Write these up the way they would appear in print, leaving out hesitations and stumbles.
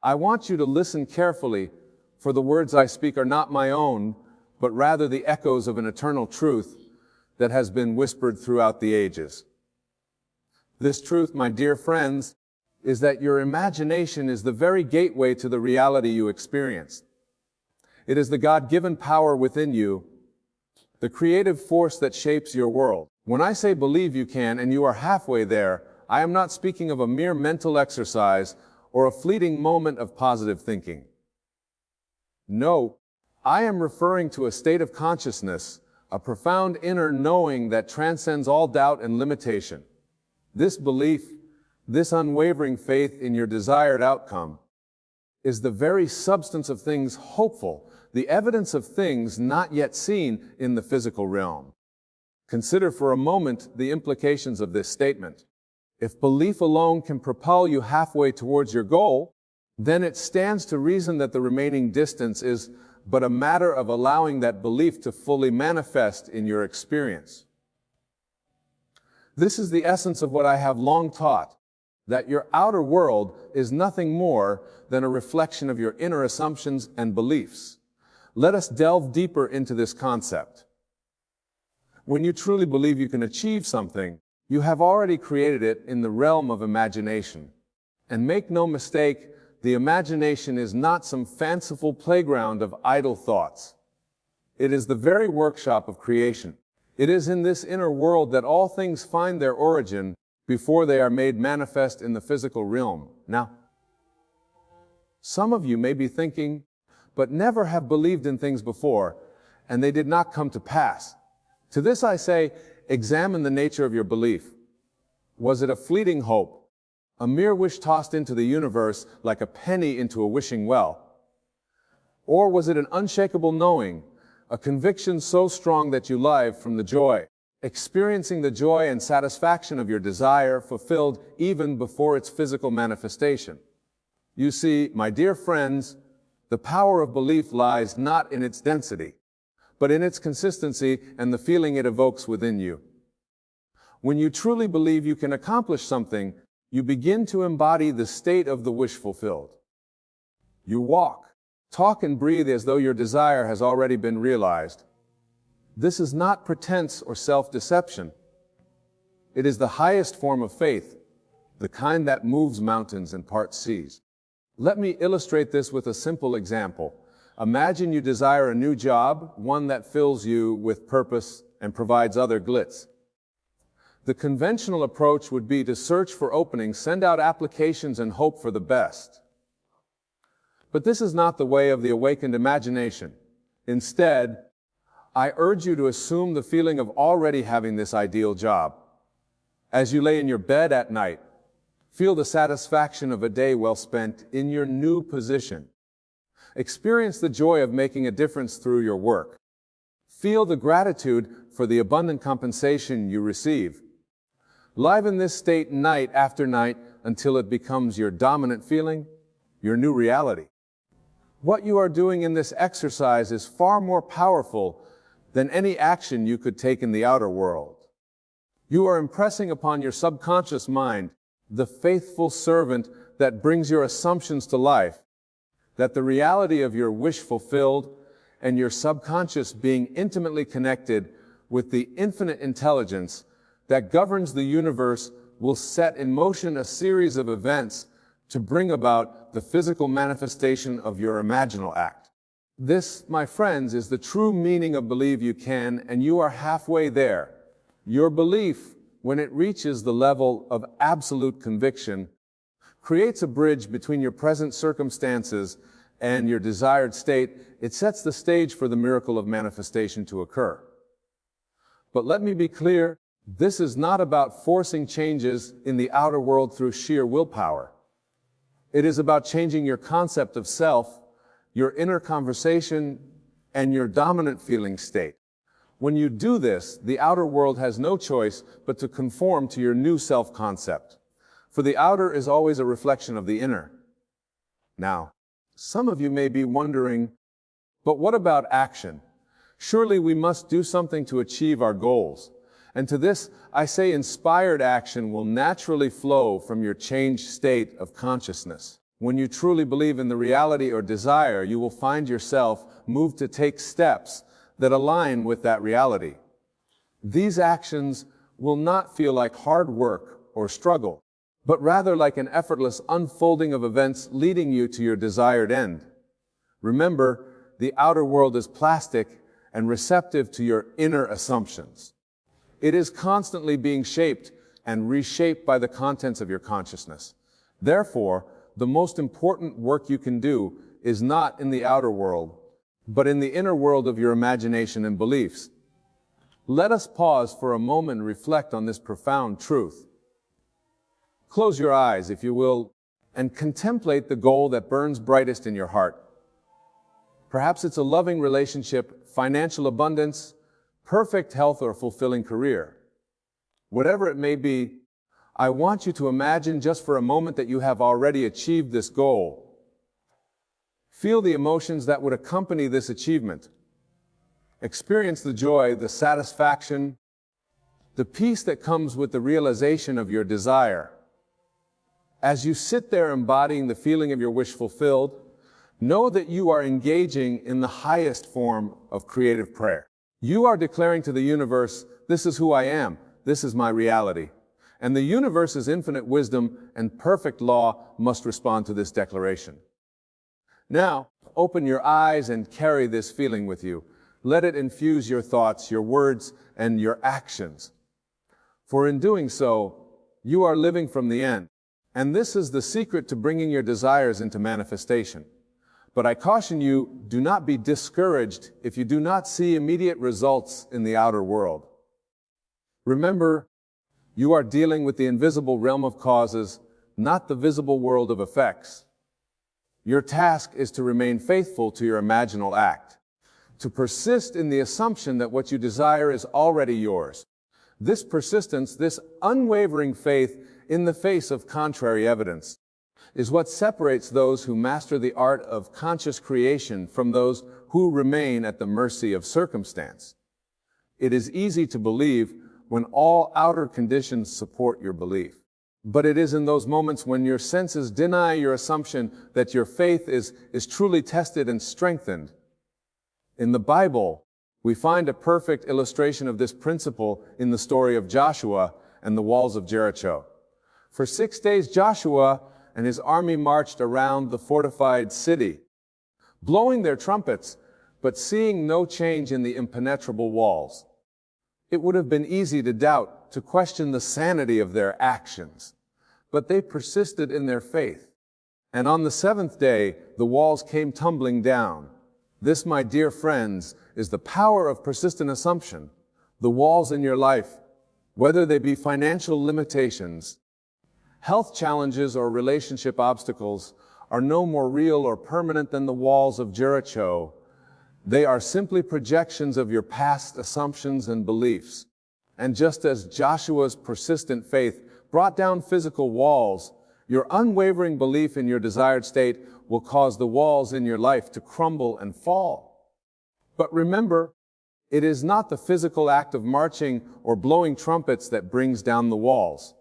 I want you to listen carefully, for the words I speak are not my own, but rather the echoes of an eternal truth that has been whispered throughout the ages. This truth, my dear friends, is that your imagination is the very gateway to the reality you experience. It is the God-given power within you, the creative force that shapes your world. When I say believe you can and you are halfway there, I am not speaking of a mere mental exercise or a fleeting moment of positive thinking. No, I am referring to a state of consciousness, a profound inner knowing that transcends all doubt and limitation. This belief, this unwavering faith in your desired outcome, is the very substance of things hopeful, the evidence of things not yet seen in the physical realm. Consider for a moment the implications of this statement. If belief alone can propel you halfway towards your goal, then it stands to reason that the remaining distance is but a matter of allowing that belief to fully manifest in your experience. This is the essence of what I have long taught, that your outer world is nothing more than a reflection of your inner assumptions and beliefs. Let us delve deeper into this concept. When you truly believe you can achieve something, you have already created it in the realm of imagination. And make no mistake, the imagination is not some fanciful playground of idle thoughts. It is the very workshop of creation. It is in this inner world that all things find their origin before they are made manifest in the physical realm. Now, some of you may be thinking, but never have believed in things before, and they did not come to pass. To this I say, examine the nature of your belief. Was it a fleeting hope, a mere wish tossed into the universe like a penny into a wishing well? Or was it an unshakable knowing, a conviction so strong that you live from the joy, experiencing the joy and satisfaction of your desire fulfilled even before its physical manifestation? You see, my dear friends, the power of belief lies not in its density, but in its consistency and the feeling it evokes within you. When you truly believe you can accomplish something, you begin to embody the state of the wish fulfilled. You walk, talk, and breathe as though your desire has already been realized. This is not pretense or self-deception. It is the highest form of faith, the kind that moves mountains and parts seas. Let me illustrate this with a simple example. Imagine you desire a new job, one that fills you with purpose and provides other glitz. The conventional approach would be to search for openings, send out applications, and hope for the best. But this is not the way of the awakened imagination. Instead, I urge you to assume the feeling of already having this ideal job. As you lay in your bed at night, feel the satisfaction of a day well spent in your new position. Experience the joy of making a difference through your work. Feel the gratitude for the abundant compensation you receive. Live in this state night after night until it becomes your dominant feeling, your new reality. What you are doing in this exercise is far more powerful than any action you could take in the outer world. You are impressing upon your subconscious mind, the faithful servant that brings your assumptions to life, that the reality of your wish fulfilled and your subconscious being intimately connected with the infinite intelligence that governs the universe will set in motion a series of events to bring about the physical manifestation of your imaginal act. This, my friends, is the true meaning of believe you can, and you are halfway there. Your belief, when it reaches the level of absolute conviction, creates a bridge between your present circumstances and your desired state. It sets the stage for the miracle of manifestation to occur. But let me be clear, this is not about forcing changes in the outer world through sheer willpower. It is about changing your concept of self, your inner conversation, and your dominant feeling state. When you do this, the outer world has no choice but to conform to your new self-concept. For the outer is always a reflection of the inner. Now, some of you may be wondering, but what about action? Surely we must do something to achieve our goals. And to this, I say inspired action will naturally flow from your changed state of consciousness. When you truly believe in the reality or desire, you will find yourself moved to take steps that align with that reality. These actions will not feel like hard work or struggle, but rather like an effortless unfolding of events leading you to your desired end. Remember, the outer world is plastic and receptive to your inner assumptions. It is constantly being shaped and reshaped by the contents of your consciousness. Therefore, the most important work you can do is not in the outer world, but in the inner world of your imagination and beliefs. Let us pause for a moment and reflect on this profound truth. Close your eyes, if you will, and contemplate the goal that burns brightest in your heart. Perhaps it's a loving relationship, financial abundance, perfect health, or fulfilling career. Whatever it may be, I want you to imagine just for a moment that you have already achieved this goal. Feel the emotions that would accompany this achievement. Experience the joy, the satisfaction, the peace that comes with the realization of your desire. As you sit there embodying the feeling of your wish fulfilled, know that you are engaging in the highest form of creative prayer. You are declaring to the universe, this is who I am, this is my reality. And the universe's infinite wisdom and perfect law must respond to this declaration. Now, open your eyes and carry this feeling with you. Let it infuse your thoughts, your words, and your actions. For in doing so, you are living from the end. And this is the secret to bringing your desires into manifestation. But I caution you, do not be discouraged if you do not see immediate results in the outer world. Remember, you are dealing with the invisible realm of causes, not the visible world of effects. Your task is to remain faithful to your imaginal act, to persist in the assumption that what you desire is already yours. This persistence, this unwavering faith in the face of contrary evidence, is what separates those who master the art of conscious creation from those who remain at the mercy of circumstance. It is easy to believe when all outer conditions support your belief. But it is in those moments when your senses deny your assumption that your faith is truly tested and strengthened. In the Bible, we find a perfect illustration of this principle in the story of Joshua and the walls of Jericho. For 6 days, Joshua and his army marched around the fortified city, blowing their trumpets, but seeing no change in the impenetrable walls. It would have been easy to doubt, to question the sanity of their actions, but they persisted in their faith. And on the 7th day, the walls came tumbling down. This, my dear friends, is the power of persistent assumption. The walls in your life, whether they be financial limitations, health challenges, or relationship obstacles, are no more real or permanent than the walls of Jericho. They are simply projections of your past assumptions and beliefs. And just as Joshua's persistent faith brought down physical walls, your unwavering belief in your desired state will cause the walls in your life to crumble and fall. But remember, it is not the physical act of marching or blowing trumpets that brings down the walls.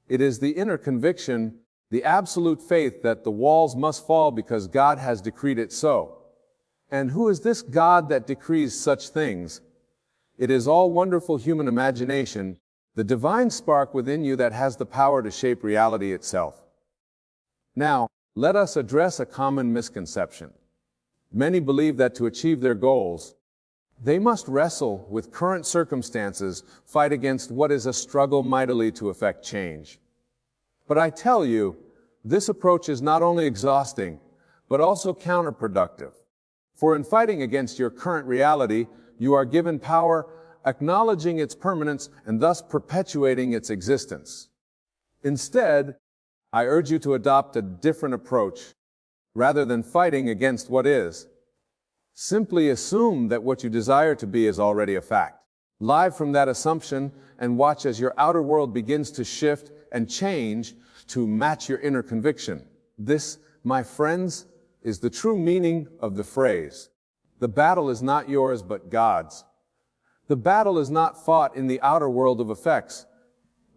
It is the inner conviction, the absolute faith that the walls must fall because God has decreed it so. And who is this God that decrees such things? It is all wonderful human imagination, the divine spark within you that has the power to shape reality itself. Now, let us address a common misconception. Many believe that to achieve their goals, they must wrestle with current circumstances, fight against what is a struggle mightily to effect change. But I tell you, this approach is not only exhausting, but also counterproductive. For in fighting against your current reality, you are given power, acknowledging its permanence and thus perpetuating its existence. Instead, I urge you to adopt a different approach. Rather than fighting against what is, simply assume that what you desire to be is already a fact. Live from that assumption and watch as your outer world begins to shift and change to match your inner conviction. This, my friends, is the true meaning of the phrase, the battle is not yours but God's. The battle is not fought in the outer world of effects,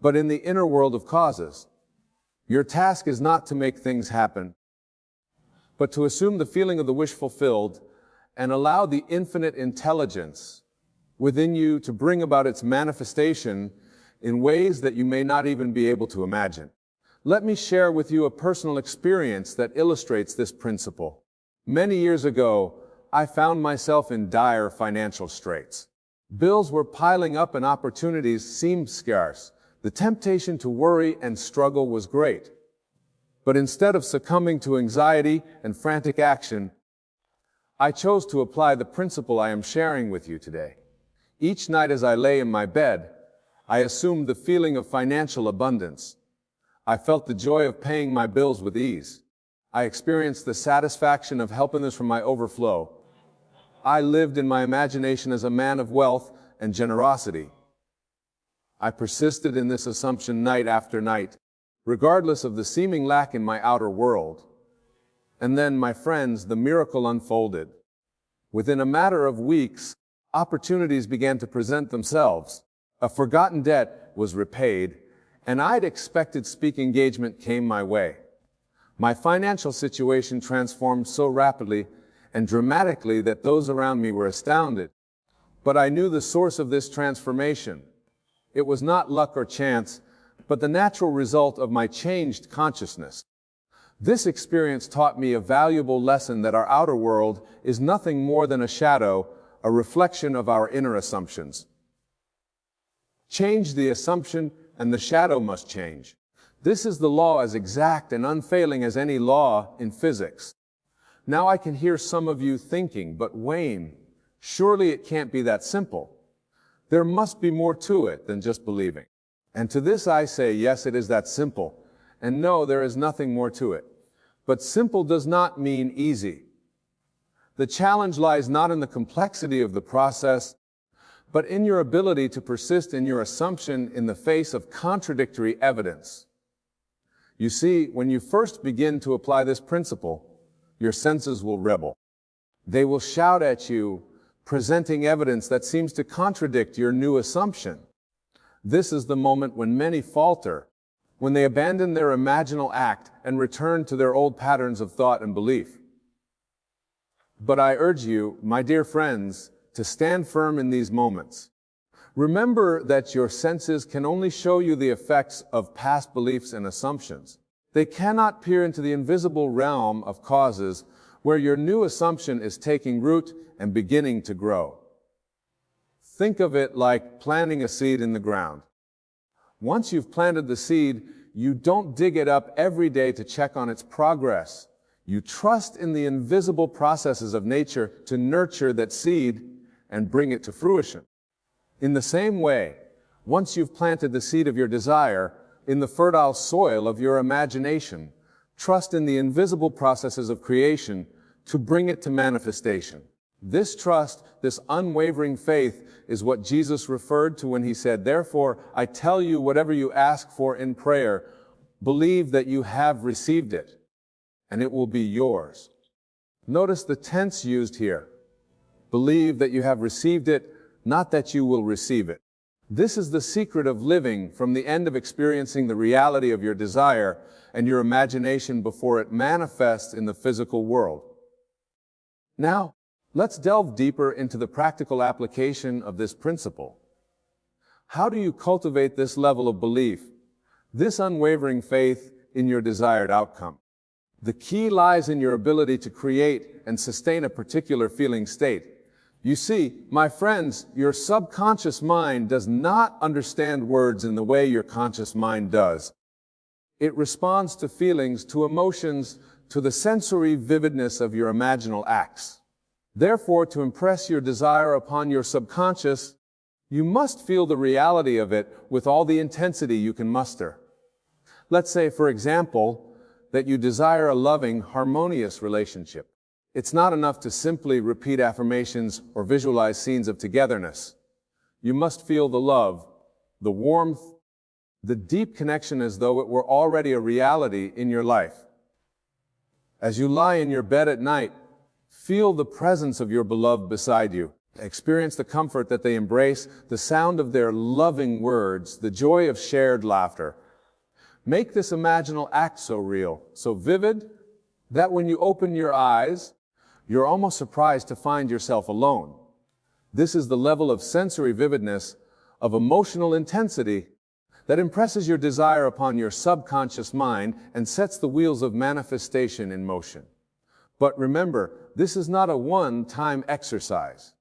but in the inner world of causes. Your task is not to make things happen, but to assume the feeling of the wish fulfilled and allow the infinite intelligence within you to bring about its manifestation in ways that you may not even be able to imagine. Let me share with you a personal experience that illustrates this principle. Many years ago, I found myself in dire financial straits. Bills were piling up and opportunities seemed scarce. The temptation to worry and struggle was great. But instead of succumbing to anxiety and frantic action, I chose to apply the principle I am sharing with you today. Each night as I lay in my bed, I assumed the feeling of financial abundance. I felt the joy of paying my bills with ease. I experienced the satisfaction of helping others from my overflow. I lived in my imagination as a man of wealth and generosity. I persisted in this assumption night after night, regardless of the seeming lack in my outer world. And then, my friends, the miracle unfolded. Within a matter of weeks, opportunities began to present themselves. A forgotten debt was repaid, and I'd expected speaking engagement came my way. My financial situation transformed so rapidly and dramatically that those around me were astounded. But I knew the source of this transformation. It was not luck or chance, but the natural result of my changed consciousness. This experience taught me a valuable lesson that our outer world is nothing more than a shadow, a reflection of our inner assumptions. Change the assumption, and the shadow must change. This is the law as exact and unfailing as any law in physics. Now I can hear some of you thinking, but Wayne, surely it can't be that simple. There must be more to it than just believing. And to this I say, yes, it is that simple. And no, there is nothing more to it. But simple does not mean easy. The challenge lies not in the complexity of the process, but in your ability to persist in your assumption in the face of contradictory evidence. You see, when you first begin to apply this principle, your senses will rebel. They will shout at you, presenting evidence that seems to contradict your new assumption. This is the moment when many falter, when they abandon their imaginal act and return to their old patterns of thought and belief. But I urge you, my dear friends, to stand firm in these moments. Remember that your senses can only show you the effects of past beliefs and assumptions. They cannot peer into the invisible realm of causes where your new assumption is taking root and beginning to grow. Think of it like planting a seed in the ground. Once you've planted the seed, you don't dig it up every day to check on its progress. You trust in the invisible processes of nature to nurture that seed and bring it to fruition. In the same way, once you've planted the seed of your desire in the fertile soil of your imagination, trust in the invisible processes of creation to bring it to manifestation. This trust, this unwavering faith, is what Jesus referred to when he said, "Therefore, I tell you, whatever you ask for in prayer, believe that you have received it, and it will be yours." Notice the tense used here. Believe that you have received it, not that you will receive it. This is the secret of living from the end of experiencing the reality of your desire and your imagination before it manifests in the physical world. Now, let's delve deeper into the practical application of this principle. How do you cultivate this level of belief, this unwavering faith in your desired outcome? The key lies in your ability to create and sustain a particular feeling state. You see, my friends, your subconscious mind does not understand words in the way your conscious mind does. It responds to feelings, to emotions, to the sensory vividness of your imaginal acts. Therefore, to impress your desire upon your subconscious, you must feel the reality of it with all the intensity you can muster. Let's say, for example, that you desire a loving, harmonious relationship. It's not enough to simply repeat affirmations or visualize scenes of togetherness. You must feel the love, the warmth, the deep connection as though it were already a reality in your life. As you lie in your bed at night, feel the presence of your beloved beside you. Experience the comfort that they embrace, the sound of their loving words, the joy of shared laughter. Make this imaginal act so real, so vivid, that when you open your eyes, you're almost surprised to find yourself alone. This is the level of sensory vividness, of emotional intensity, that impresses your desire upon your subconscious mind and sets the wheels of manifestation in motion. But remember, this is not a one-time exercise.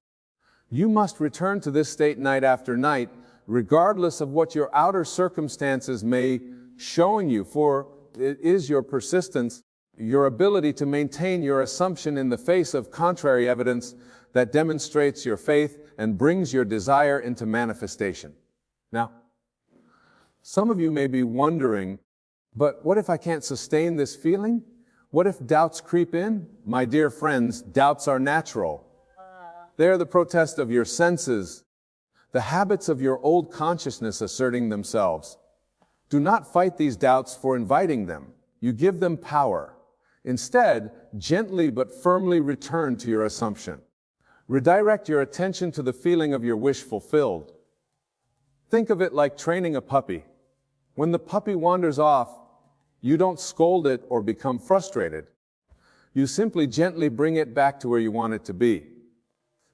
You must return to this state night after night, regardless of what your outer circumstances may showing you, for it is your persistence, your ability to maintain your assumption in the face of contrary evidence that demonstrates your faith and brings your desire into manifestation. Now, some of you may be wondering, but what if I can't sustain this feeling? What if doubts creep in? My dear friends, doubts are natural. They are the protest of your senses, the habits of your old consciousness asserting themselves. Do not fight these doubts for inviting them. You give them power. Instead, gently but firmly return to your assumption. Redirect your attention to the feeling of your wish fulfilled. Think of it like training a puppy. When the puppy wanders off, you don't scold it or become frustrated. You simply gently bring it back to where you want it to be.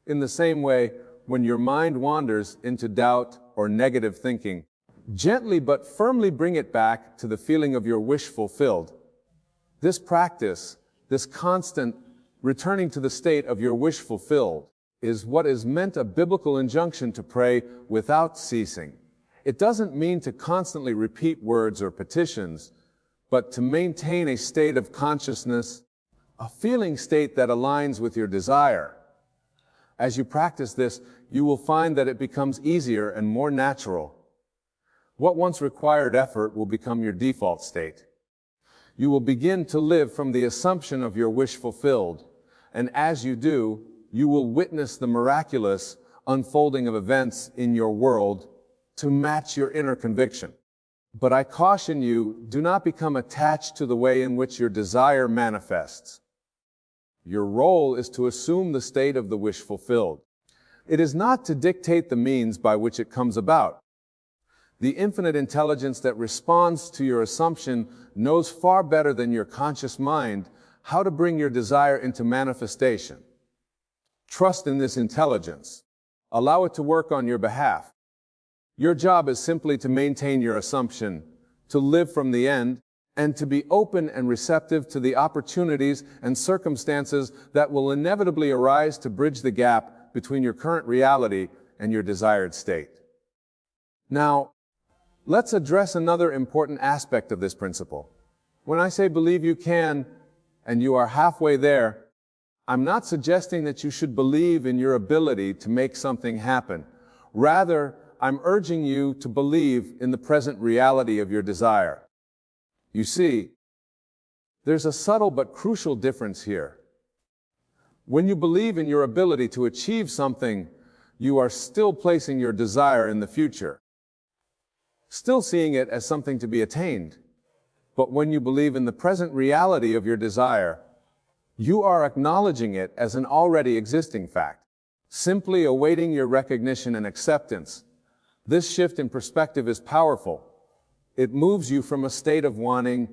In the same way, when your mind wanders into doubt or negative thinking, gently but firmly bring it back to the feeling of your wish fulfilled. This practice, this constant returning to the state of your wish fulfilled, is what is meant a biblical injunction to pray without ceasing. It doesn't mean to constantly repeat words or petitions, but to maintain a state of consciousness, a feeling state that aligns with your desire. As you practice this, you will find that it becomes easier and more natural. What once required effort will become your default state. You will begin to live from the assumption of your wish fulfilled, and as you do, you will witness the miraculous unfolding of events in your world to match your inner conviction. But I caution you, do not become attached to the way in which your desire manifests. Your role is to assume the state of the wish fulfilled. It is not to dictate the means by which it comes about. The infinite intelligence that responds to your assumption knows far better than your conscious mind how to bring your desire into manifestation. Trust in this intelligence. Allow it to work on your behalf. Your job is simply to maintain your assumption, to live from the end, and to be open and receptive to the opportunities and circumstances that will inevitably arise to bridge the gap between your current reality and your desired state. Now, let's address another important aspect of this principle. When I say believe you can, and you are halfway there, I'm not suggesting that you should believe in your ability to make something happen. Rather, I'm urging you to believe in the present reality of your desire. You see, there's a subtle but crucial difference here. When you believe in your ability to achieve something, you are still placing your desire in the future, still seeing it as something to be attained. But when you believe in the present reality of your desire, you are acknowledging it as an already existing fact, simply awaiting your recognition and acceptance. This shift in perspective is powerful. It moves you from a state of wanting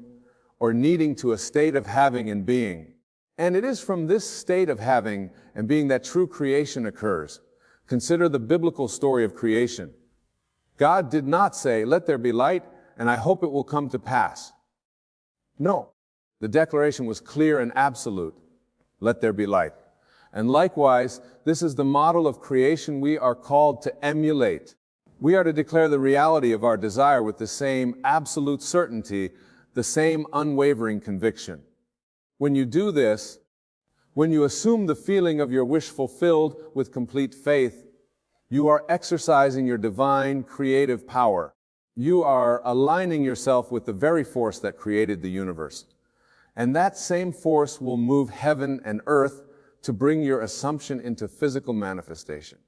or needing to a state of having and being. And it is from this state of having and being that true creation occurs. Consider the biblical story of creation. God did not say, "Let there be light, and I hope it will come to pass." No, the declaration was clear and absolute. Let there be light. And likewise, this is the model of creation we are called to emulate. We are to declare the reality of our desire with the same absolute certainty, the same unwavering conviction. When you do this, when you assume the feeling of your wish fulfilled with complete faith, you are exercising your divine creative power. You are aligning yourself with the very force that created the universe. And that same force will move heaven and earth to bring your assumption into physical manifestation.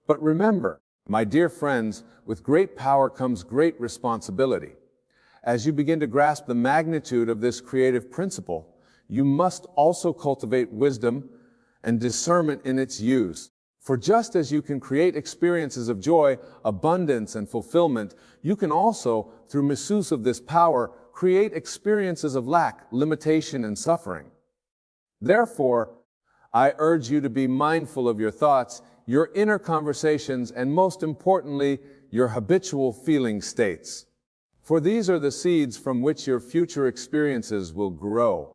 But remember, my dear friends, with great power comes great responsibility. As you begin to grasp the magnitude of this creative principle, you must also cultivate wisdom and discernment in its use. For just as you can create experiences of joy, abundance, and fulfillment, you can also, through misuse of this power, create experiences of lack, limitation, and suffering. Therefore, I urge you to be mindful of your thoughts, your inner conversations, and most importantly, your habitual feeling states. For these are the seeds from which your future experiences will grow.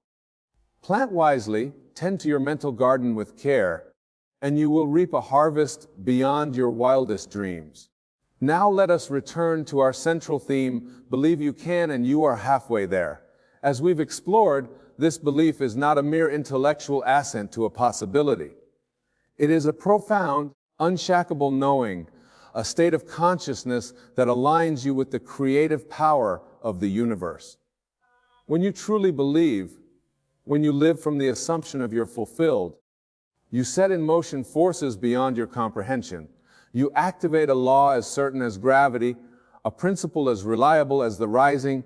Plant wisely, tend to your mental garden with care, and you will reap a harvest beyond your wildest dreams. Now let us return to our central theme, believe you can and you are halfway there. As we've explored, this belief is not a mere intellectual assent to a possibility. It is a profound, unshakable knowing, a state of consciousness that aligns you with the creative power of the universe. When you truly believe, when you live from the assumption of you're fulfilled, you set in motion forces beyond your comprehension. You activate a law as certain as gravity, a principle as reliable as the rising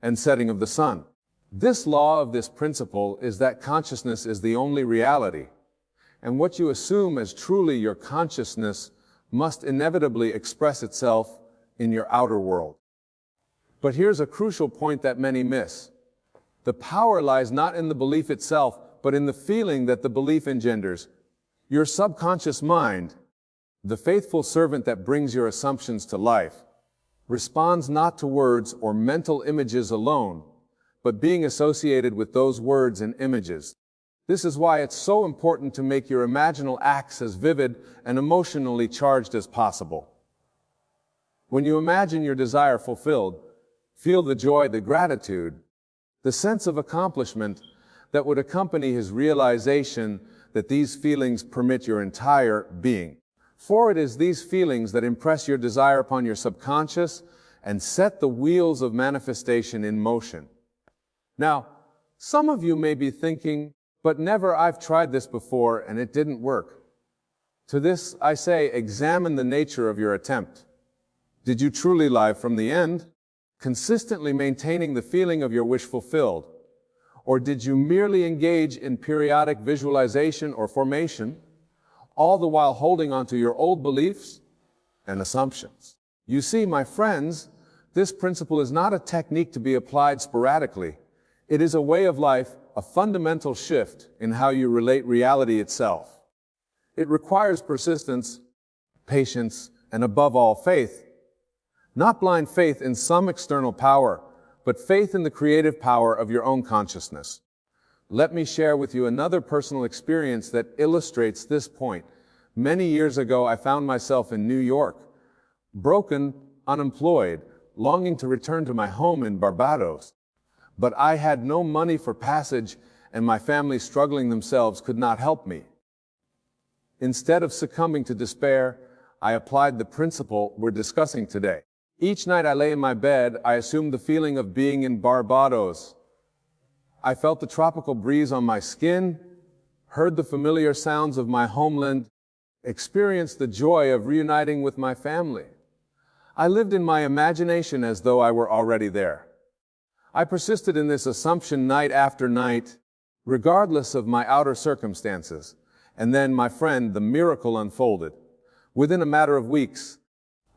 and setting of the sun. This law of this principle is that consciousness is the only reality, and what you assume as truly your consciousness must inevitably express itself in your outer world. But here's a crucial point that many miss. The power lies not in the belief itself, but in the feeling that the belief engenders. Your subconscious mind, the faithful servant that brings your assumptions to life, responds not to words or mental images alone, but being associated with those words and images. This is why it's so important to make your imaginal acts as vivid and emotionally charged as possible. When you imagine your desire fulfilled, feel the joy, the gratitude, the sense of accomplishment that would accompany his realization that these feelings permit your entire being. For it is these feelings that impress your desire upon your subconscious and set the wheels of manifestation in motion. Now, some of you may be thinking, but never, I've tried this before and it didn't work. To this, I say, examine the nature of your attempt. Did you truly live from the end, consistently maintaining the feeling of your wish fulfilled? Or did you merely engage in periodic visualization or formation, all the while holding on to your old beliefs and assumptions? You see, my friends, this principle is not a technique to be applied sporadically. It is a way of life, a fundamental shift in how you relate reality itself. It requires persistence, patience, and above all, faith. Not blind faith in some external power, but faith in the creative power of your own consciousness. Let me share with you another personal experience that illustrates this point. Many years ago, I found myself in New York, broken, unemployed, longing to return to my home in Barbados. But I had no money for passage, and my family, struggling themselves, could not help me. Instead of succumbing to despair, I applied the principle we're discussing today. Each night I lay in my bed, I assumed the feeling of being in Barbados. I felt the tropical breeze on my skin, heard the familiar sounds of my homeland, experienced the joy of reuniting with my family. I lived in my imagination as though I were already there. I persisted in this assumption night after night, regardless of my outer circumstances. And then, my friend, the miracle unfolded. Within a matter of weeks,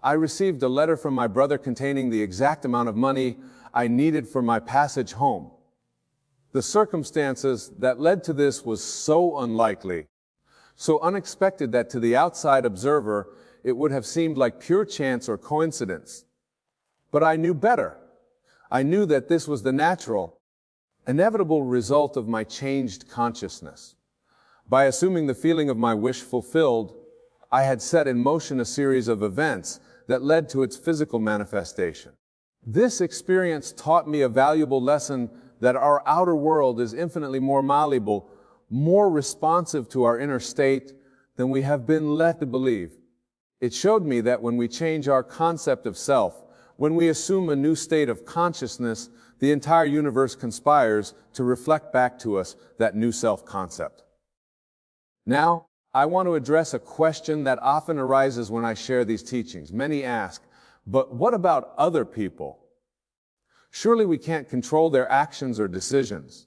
I received a letter from my brother containing the exact amount of money I needed for my passage home. The circumstances that led to this was so unlikely, so unexpected that to the outside observer, it would have seemed like pure chance or coincidence. But I knew better. I knew that this was the natural, inevitable result of my changed consciousness. By assuming the feeling of my wish fulfilled, I had set in motion a series of events that led to its physical manifestation. This experience taught me a valuable lesson that our outer world is infinitely more malleable, more responsive to our inner state than we have been led to believe. It showed me that when we change our concept of self, when we assume a new state of consciousness, the entire universe conspires to reflect back to us that new self-concept. Now, I want to address a question that often arises when I share these teachings. Many ask, but what about other people? Surely we can't control their actions or decisions.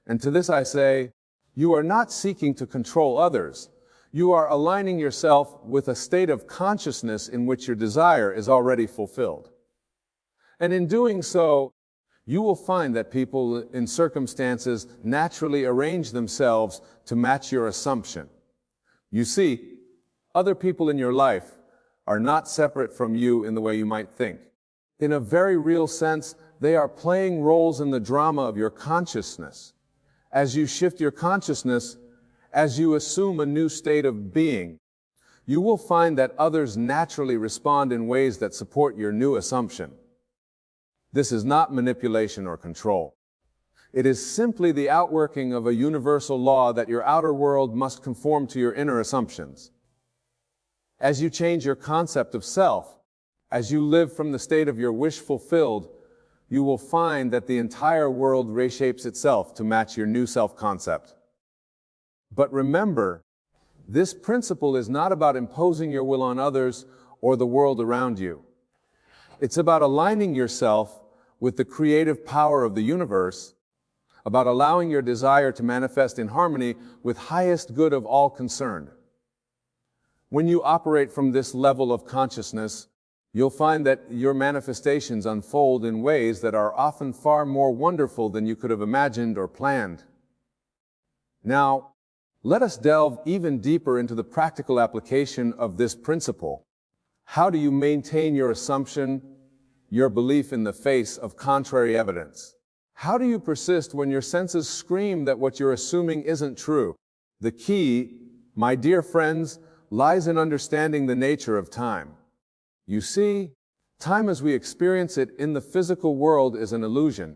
And to this I say, you are not seeking to control others. You are aligning yourself with a state of consciousness in which your desire is already fulfilled. And in doing so, You will find that people in circumstances naturally arrange themselves to match your assumption. You see, other people in your life are not separate from you in the way you might think. In a very real sense, they are playing roles in the drama of your consciousness. As you shift your consciousness, as you assume a new state of being, you will find that others naturally respond in ways that support your new assumption. This is not manipulation or control. It is simply the outworking of a universal law that your outer world must conform to your inner assumptions. As you change your concept of self, as you live from the state of your wish fulfilled, you will find that the entire world reshapes itself to match your new self-concept. But remember, this principle is not about imposing your will on others or the world around you. It's about aligning yourself with the creative power of the universe, about allowing your desire to manifest in harmony with highest good of all concerned. When you operate from this level of consciousness, you'll find that your manifestations unfold in ways that are often far more wonderful than you could have imagined or planned. Now, let us delve even deeper into the practical application of this principle. How do you maintain your assumption, your belief in the face of contrary evidence? How do you persist when your senses scream that what you're assuming isn't true? The key, my dear friends, lies in understanding the nature of time. You see, time as we experience it in the physical world is an illusion.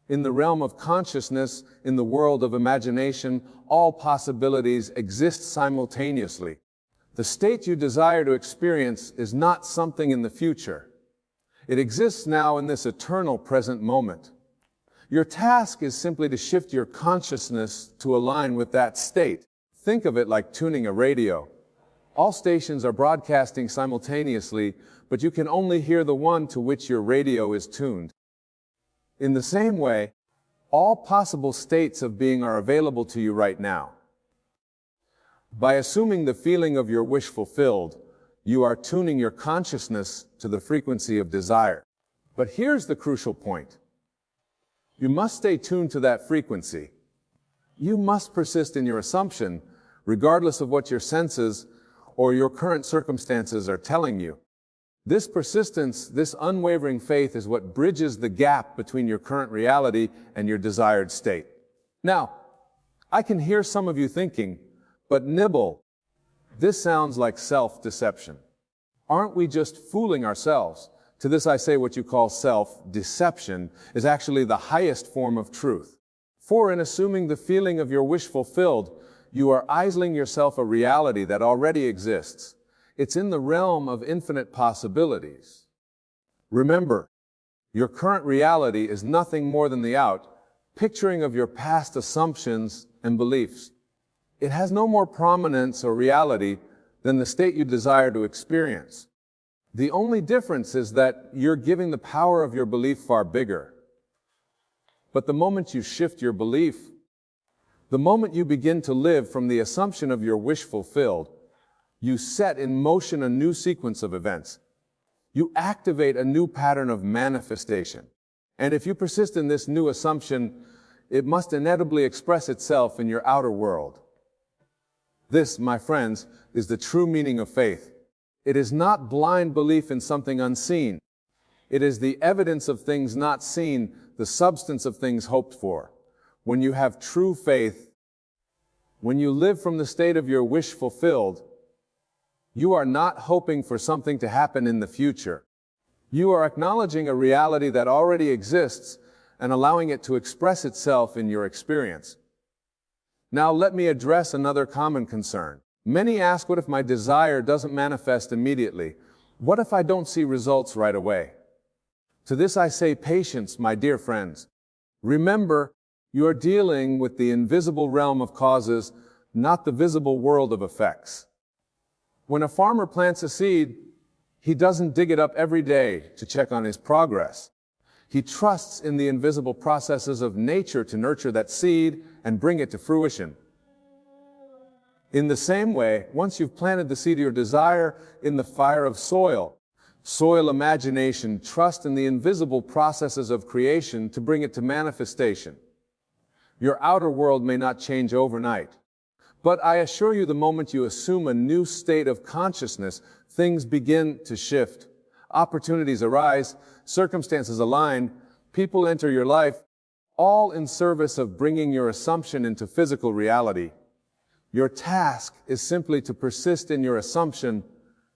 In the realm of consciousness, in the world of imagination, all possibilities exist simultaneously. The state you desire to experience is not something in the future. It exists now in this eternal present moment. Your task is simply to shift your consciousness to align with that state. Think of it like tuning a radio. All stations are broadcasting simultaneously, but you can only hear the one to which your radio is tuned. In the same way, all possible states of being are available to you right now. By assuming the feeling of your wish fulfilled, you are tuning your consciousness to the frequency of desire. But here's the crucial point. You must stay tuned to that frequency. You must persist in your assumption, regardless of what your senses or your current circumstances are telling you. This persistence, this unwavering faith is what bridges the gap between your current reality and your desired state. Now, I can hear some of you thinking, but Nibble, this sounds like self-deception. Aren't we just fooling ourselves? To this I say what you call self-deception is actually the highest form of truth. For in assuming the feeling of your wish fulfilled, you are isling yourself a reality that already exists. It's in the realm of infinite possibilities. Remember, your current reality is nothing more than the picturing of your past assumptions and beliefs. It has no more prominence or reality than the state you desire to experience. The only difference is that you're giving the power of your belief far bigger. But the moment you shift your belief, the moment you begin to live from the assumption of your wish fulfilled, you set in motion a new sequence of events. You activate a new pattern of manifestation. And if you persist in this new assumption, it must inevitably express itself in your outer world. This, my friends, is the true meaning of faith. It is not blind belief in something unseen. It is the evidence of things not seen, the substance of things hoped for. When you have true faith, when you live from the state of your wish fulfilled, you are not hoping for something to happen in the future. You are acknowledging a reality that already exists and allowing it to express itself in your experience. Now let me address another common concern. Many ask, what if my desire doesn't manifest immediately? What if I don't see results right away? To this I say, patience, my dear friends. Remember, you are dealing with the invisible realm of causes, not the visible world of effects. When a farmer plants a seed, he doesn't dig it up every day to check on his progress. He trusts in the invisible processes of nature to nurture that seed and bring it to fruition. In the same way, once you've planted the seed of your desire in the fire of soil, Soil imagination, trust in the invisible processes of creation to bring it to manifestation. Your outer world may not change overnight, but I assure you the moment you assume a new state of consciousness, things begin to shift. Opportunities arise, circumstances align, people enter your life, all in service of bringing your assumption into physical reality. Your task is simply to persist in your assumption,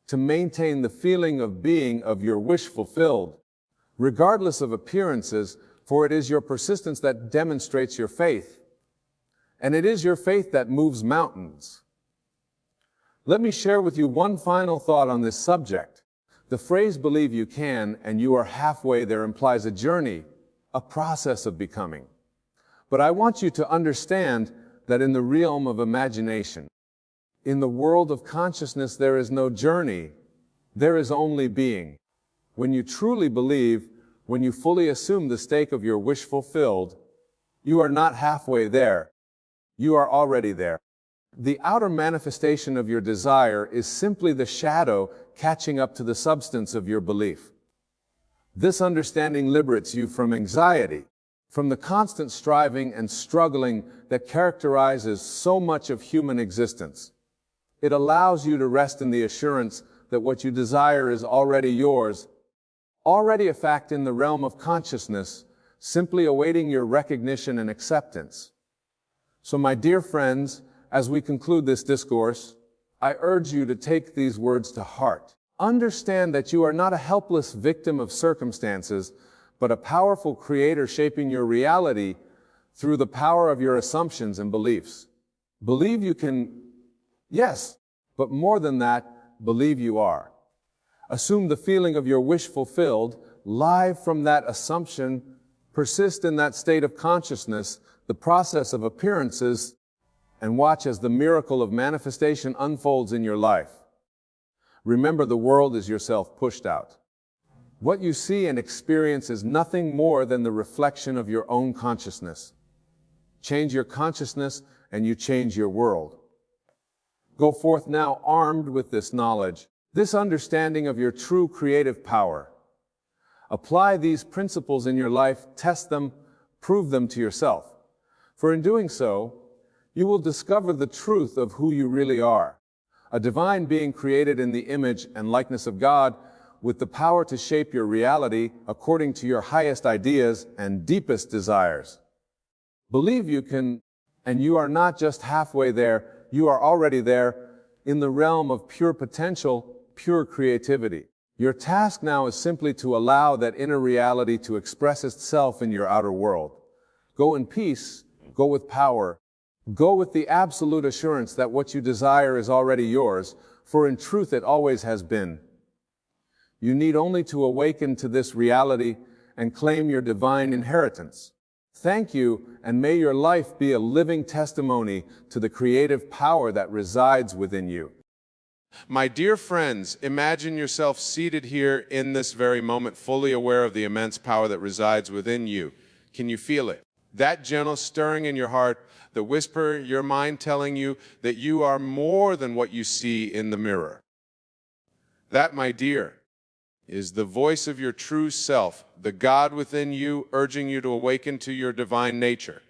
to maintain the feeling of being of your wish fulfilled, regardless of appearances, for it is your persistence that demonstrates your faith. And it is your faith that moves mountains. Let me share with you one final thought on this subject. The phrase "believe you can" and "you are halfway there" implies a journey, a process of becoming. But I want you to understand that in the realm of imagination, in the world of consciousness, there is no journey, there is only being. When you truly believe, when you fully assume the stake of your wish fulfilled, you are not halfway there, you are already there. The outer manifestation of your desire is simply the shadow catching up to the substance of your belief. This understanding liberates you from anxiety, from the constant striving and struggling that characterizes so much of human existence. It allows you to rest in the assurance that what you desire is already yours, already a fact in the realm of consciousness, simply awaiting your recognition and acceptance. So, my dear friends, as we conclude this discourse, I urge you to take these words to heart. Understand that you are not a helpless victim of circumstances, but a powerful creator shaping your reality through the power of your assumptions and beliefs. Believe you can, yes, but more than that, believe you are. Assume the feeling of your wish fulfilled, live from that assumption, persist in that state of consciousness, the process of appearances, and watch as the miracle of manifestation unfolds in your life. Remember, the world is yourself pushed out. What you see and experience is nothing more than the reflection of your own consciousness. Change your consciousness and you change your world. Go forth now armed with this knowledge, this understanding of your true creative power. Apply these principles in your life, test them, prove them to yourself. For in doing so, you will discover the truth of who you really are, a divine being created in the image and likeness of God, with the power to shape your reality according to your highest ideas and deepest desires. Believe you can, and you are not just halfway there, you are already there in the realm of pure potential, pure creativity. Your task now is simply to allow that inner reality to express itself in your outer world. Go in peace, go with power, go with the absolute assurance that what you desire is already yours, for in truth it always has been. You need only to awaken to this reality and claim your divine inheritance. Thank you, and may your life be a living testimony to the creative power that resides within you. My dear friends, imagine yourself seated here in this very moment, fully aware of the immense power that resides within you. Can you feel it? That gentle stirring in your heart, the whisper in your mind telling you that you are more than what you see in the mirror. That, my dear, is the voice of your true self, the God within you, urging you to awaken to your divine nature.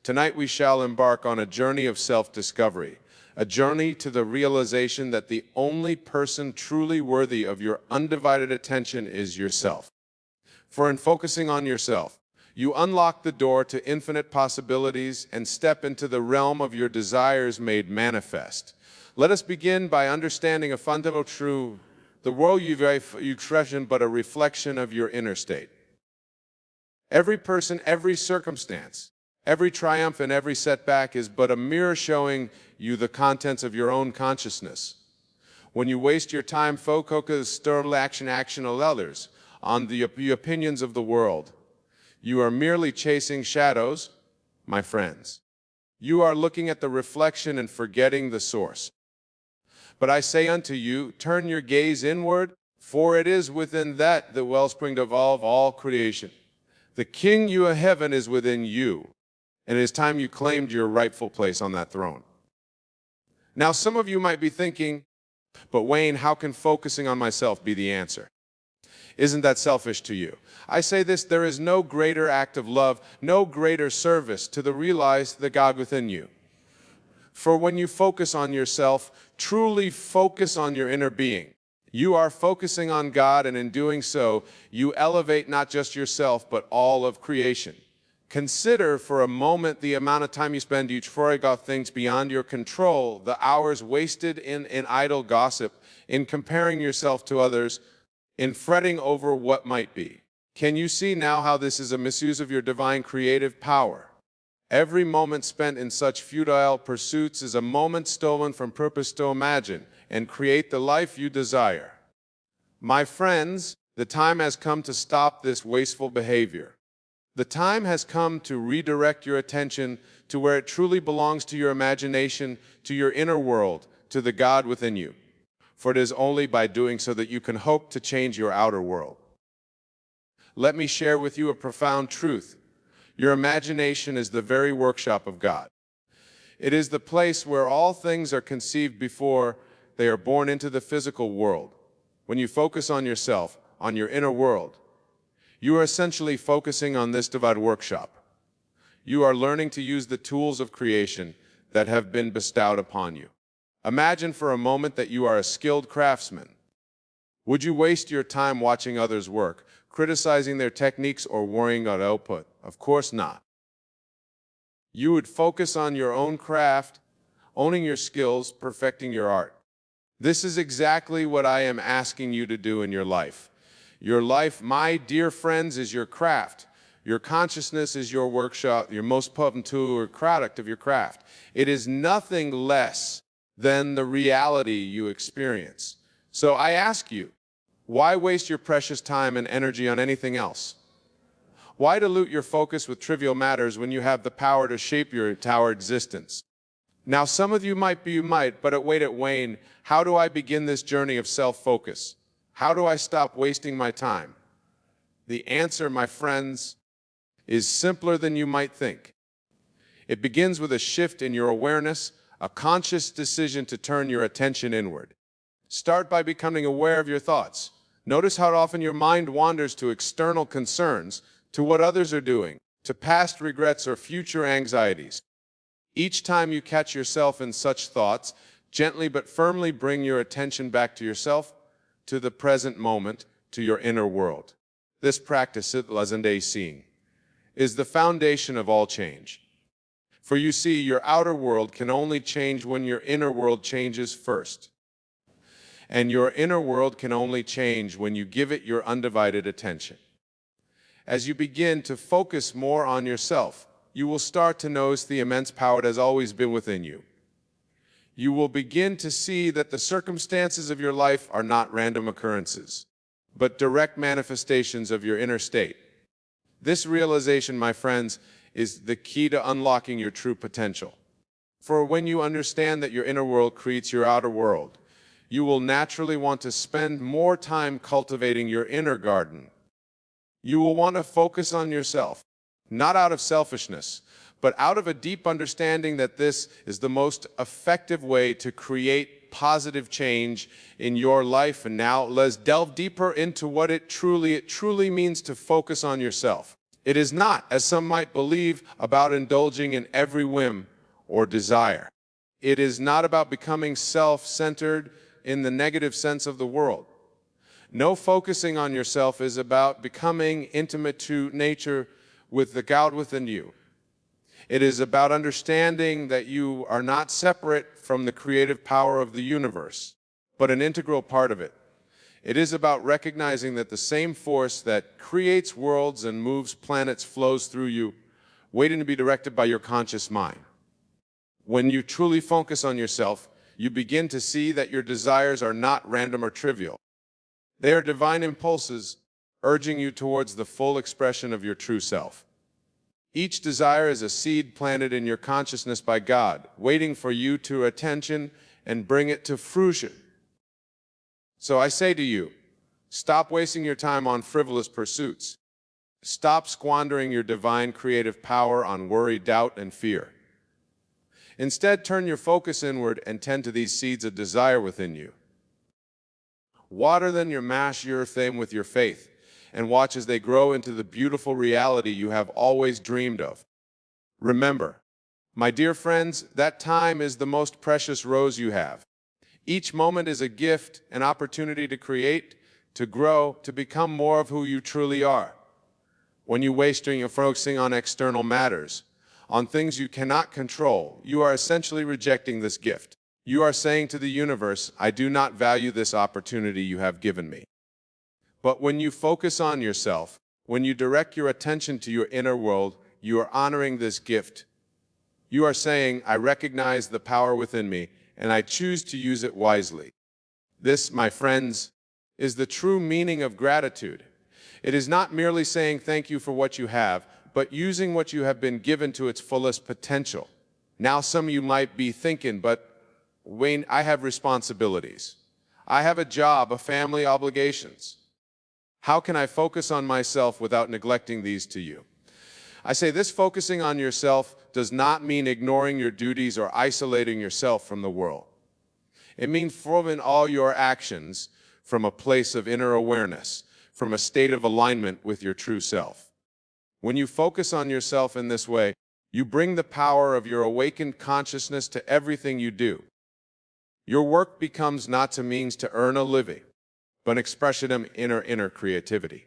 Tonight we shall embark on a journey of self-discovery, a journey to the realization that the only person truly worthy of your undivided attention is yourself. For in focusing on yourself, you unlock the door to infinite possibilities and step into the realm of your desires made manifest. Let us begin by understanding a fundamental truth. The world you treasure but a reflection of your inner state. Every person, every circumstance, every triumph and every setback is but a mirror showing you the contents of your own consciousness. When you waste your time focusing action of others on the opinions of the world, you are merely chasing shadows, my friends. You are looking at the reflection and forgetting the source. But I say unto you, turn your gaze inward, for it is within that the wellspring of all creation. The King you of heaven is within you, and it is time you claimed your rightful place on that throne. Now some of you might be thinking, But Wayne, how can focusing on myself be the answer? Isn't that selfish to you? I say this, there is no greater act of love, no greater service to the realize the God within you. For when you focus on yourself, truly focus on your inner being, you are focusing on God, and in doing so, you elevate not just yourself, but all of creation. Consider for a moment the amount of time you spend euphoria about things beyond your control, the hours wasted in idle gossip, in comparing yourself to others, in fretting over what might be. Can you see now how this is a misuse of your divine creative power? Every moment spent in such futile pursuits is a moment stolen from purpose to imagine and create the life you desire. My friends, the time has come to stop this wasteful behavior. The time has come to redirect your attention to where it truly belongs, to your imagination, to your inner world, to the God within you. For it is only by doing so that you can hope to change your outer world. Let me share with you a profound truth. Your imagination is the very workshop of God. It is the place where all things are conceived before they are born into the physical world. When you focus on yourself, on your inner world, you are essentially focusing on this divine workshop. You are learning to use the tools of creation that have been bestowed upon you. Imagine for a moment that you are a skilled craftsman. Would you waste your time watching others work, criticizing their techniques, or worrying about output? Of course not. You would focus on your own craft, owning your skills, perfecting your art. This is exactly what I am asking you to do in your life. Your life, my dear friends, is your craft. Your consciousness is your workshop, your most potent tool or product of your craft. It is nothing less than the reality you experience. So I ask you, why waste your precious time and energy on anything else? Why dilute your focus with trivial matters when you have the power to shape your entire existence? Now, some of you might, but wait at Wayne, how do I begin this journey of self-focus? How do I stop wasting my time? The answer, my friends, is simpler than you might think. It begins with a shift in your awareness, a conscious decision to turn your attention inward. Start by becoming aware of your thoughts. Notice how often your mind wanders to external concerns, to what others are doing, to past regrets or future anxieties. Each time you catch yourself in such thoughts, gently but firmly bring your attention back to yourself, to the present moment, to your inner world. This practice, seeing, is the foundation of all change. For you see, your outer world can only change when your inner world changes first. And your inner world can only change when you give it your undivided attention. As you begin to focus more on yourself, you will start to notice the immense power that has always been within you. You will begin to see that the circumstances of your life are not random occurrences, but direct manifestations of your inner state. This realization, my friends, is the key to unlocking your true potential. For when you understand that your inner world creates your outer world, you will naturally want to spend more time cultivating your inner garden. You will want to focus on yourself, not out of selfishness, but out of a deep understanding that this is the most effective way to create positive change in your life. And now let's delve deeper into what it truly means to focus on yourself. It is not, as some might believe, about indulging in every whim or desire. It is not about becoming self-centered in the negative sense of the world. No, focusing on yourself is about becoming intimate to nature with the God within you. It is about understanding that you are not separate from the creative power of the universe, but an integral part of it. It is about recognizing that the same force that creates worlds and moves planets flows through you, waiting to be directed by your conscious mind. When you truly focus on yourself, you begin to see that your desires are not random or trivial. They are divine impulses urging you towards the full expression of your true self. Each desire is a seed planted in your consciousness by God, waiting for you to attention and bring it to fruition. So I say to you, stop wasting your time on frivolous pursuits. Stop squandering your divine creative power on worry, doubt, and fear. Instead, turn your focus inward and tend to these seeds of desire within you. Water them your mash your theme with your faith, and watch as they grow into the beautiful reality you have always dreamed of. Remember, my dear friends, that time is the most precious rose you have. Each moment is a gift, an opportunity to create, to grow, to become more of who you truly are. When you waste your focusing on external matters, on things you cannot control, you are essentially rejecting this gift. You are saying to the universe, I do not value this opportunity you have given me. But when you focus on yourself, when you direct your attention to your inner world, you are honoring this gift. You are saying, I recognize the power within me, and I choose to use it wisely. This, my friends, is the true meaning of gratitude. It is not merely saying thank you for what you have, but using what you have been given to its fullest potential. Now some of you might be thinking, but Wayne, I have responsibilities. I have a job, a family, obligations. How can I focus on myself without neglecting these to you? I say this focusing on yourself does not mean ignoring your duties or isolating yourself from the world. It means forming all your actions from a place of inner awareness, from a state of alignment with your true self. When you focus on yourself in this way, you bring the power of your awakened consciousness to everything you do. Your work becomes not a means to earn a living, but an expression of inner creativity.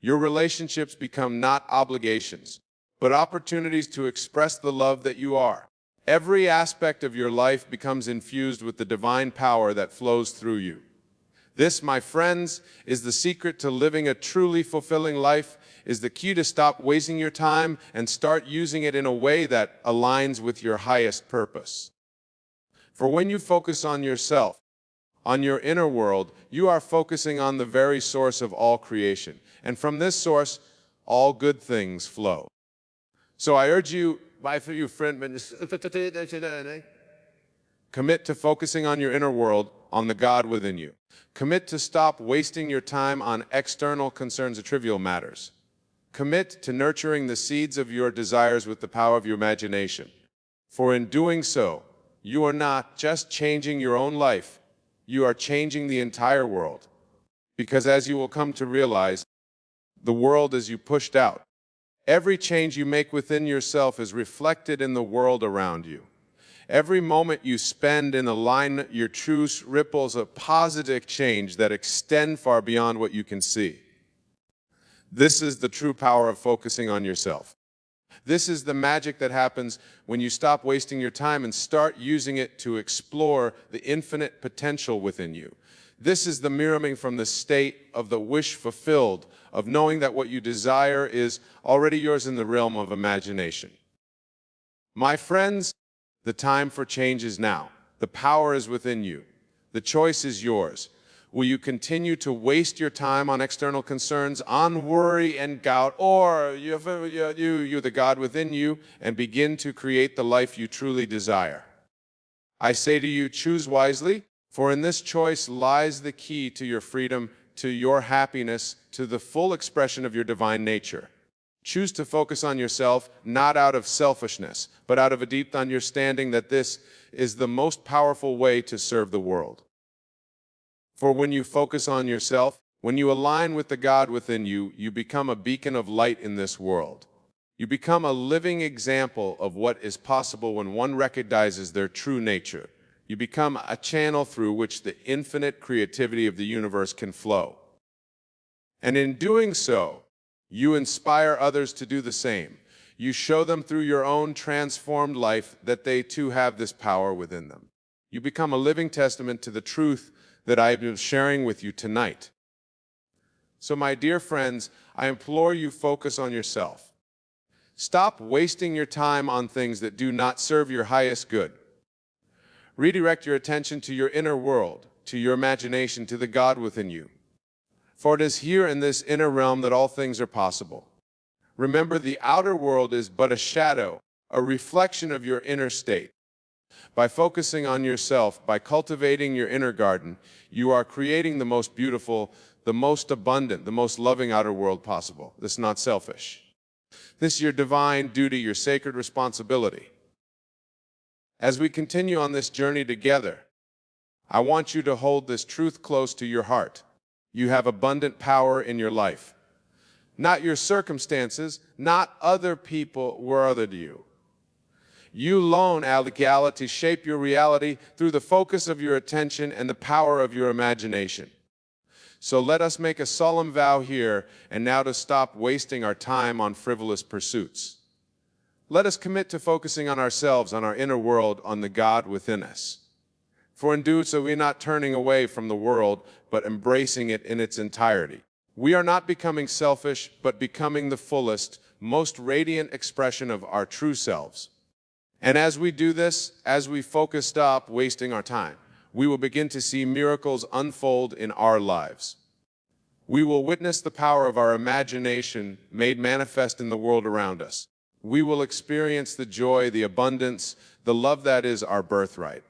Your relationships become not obligations, but opportunities to express the love that you are. Every aspect of your life becomes infused with the divine power that flows through you. This, my friends, is the secret to living a truly fulfilling life, is the key to stop wasting your time and start using it in a way that aligns with your highest purpose. For when you focus on yourself, on your inner world, you are focusing on the very source of all creation. And from this source, all good things flow. So I urge you, commit to focusing on your inner world, on the God within you. Commit to stop wasting your time on external concerns or trivial matters. Commit to nurturing the seeds of your desires with the power of your imagination. For in doing so, you are not just changing your own life, you are changing the entire world. Because as you will come to realize, the world is you pushed out. Every change you make within yourself is reflected in the world around you. Every moment you spend in alignment, your truth ripples a positive change that extend far beyond what you can see. This is the true power of focusing on yourself. This is the magic that happens when you stop wasting your time and start using it to explore the infinite potential within you. This is the mirroring from the state of the wish fulfilled, of knowing that what you desire is already yours in the realm of imagination. My friends, the time for change is now. The power is within you. The choice is yours. Will you continue to waste your time on external concerns, on worry and doubt, or you, the God within you, and begin to create the life you truly desire? I say to you, choose wisely, for in this choice lies the key to your freedom, to your happiness, to the full expression of your divine nature. Choose to focus on yourself, not out of selfishness, but out of a deep understanding that this is the most powerful way to serve the world. For when you focus on yourself, when you align with the God within you, you become a beacon of light in this world. You become a living example of what is possible when one recognizes their true nature. You become a channel through which the infinite creativity of the universe can flow. And in doing so, you inspire others to do the same. You show them through your own transformed life that they too have this power within them. You become a living testament to the truth that I have been sharing with you tonight. So my dear friends, I implore you focus on yourself. Stop wasting your time on things that do not serve your highest good. Redirect your attention to your inner world, to your imagination, to the God within you. For it is here in this inner realm that all things are possible. Remember, the outer world is but a shadow, a reflection of your inner state. By focusing on yourself, by cultivating your inner garden, you are creating the most beautiful, the most abundant, the most loving outer world possible. This is not selfish. This is your divine duty, your sacred responsibility. As we continue on this journey together, I want you to hold this truth close to your heart. You have abundant power in your life. Not your circumstances, not other people were other to you. You alone have the reality to shape your reality through the focus of your attention and the power of your imagination. So let us make a solemn vow here and now to stop wasting our time on frivolous pursuits. Let us commit to focusing on ourselves, on our inner world, on the God within us. For in doing so, we are not turning away from the world, but embracing it in its entirety. We are not becoming selfish, but becoming the fullest, most radiant expression of our true selves. And as we do this, as we stop wasting our time, we will begin to see miracles unfold in our lives. We will witness the power of our imagination made manifest in the world around us. We will experience the joy, the abundance, the love that is our birthright.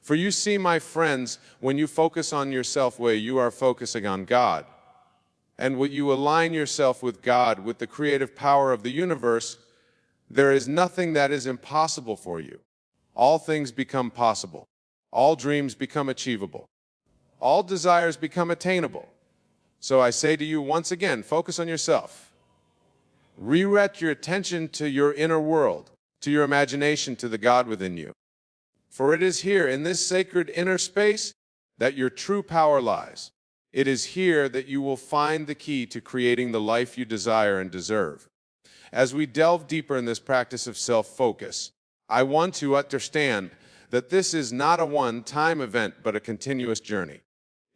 For you see, my friends, when you focus on yourself where you are focusing on God, and when you align yourself with God, with the creative power of the universe, there is nothing that is impossible for you. All things become possible. All dreams become achievable. All desires become attainable. So I say to you once again, focus on yourself. Redirect your attention to your inner world, to your imagination, to the God within you. For it is here, in this sacred inner space, that your true power lies. It is here that you will find the key to creating the life you desire and deserve. As we delve deeper in this practice of self-focus, I want to understand that this is not a one-time event, but a continuous journey.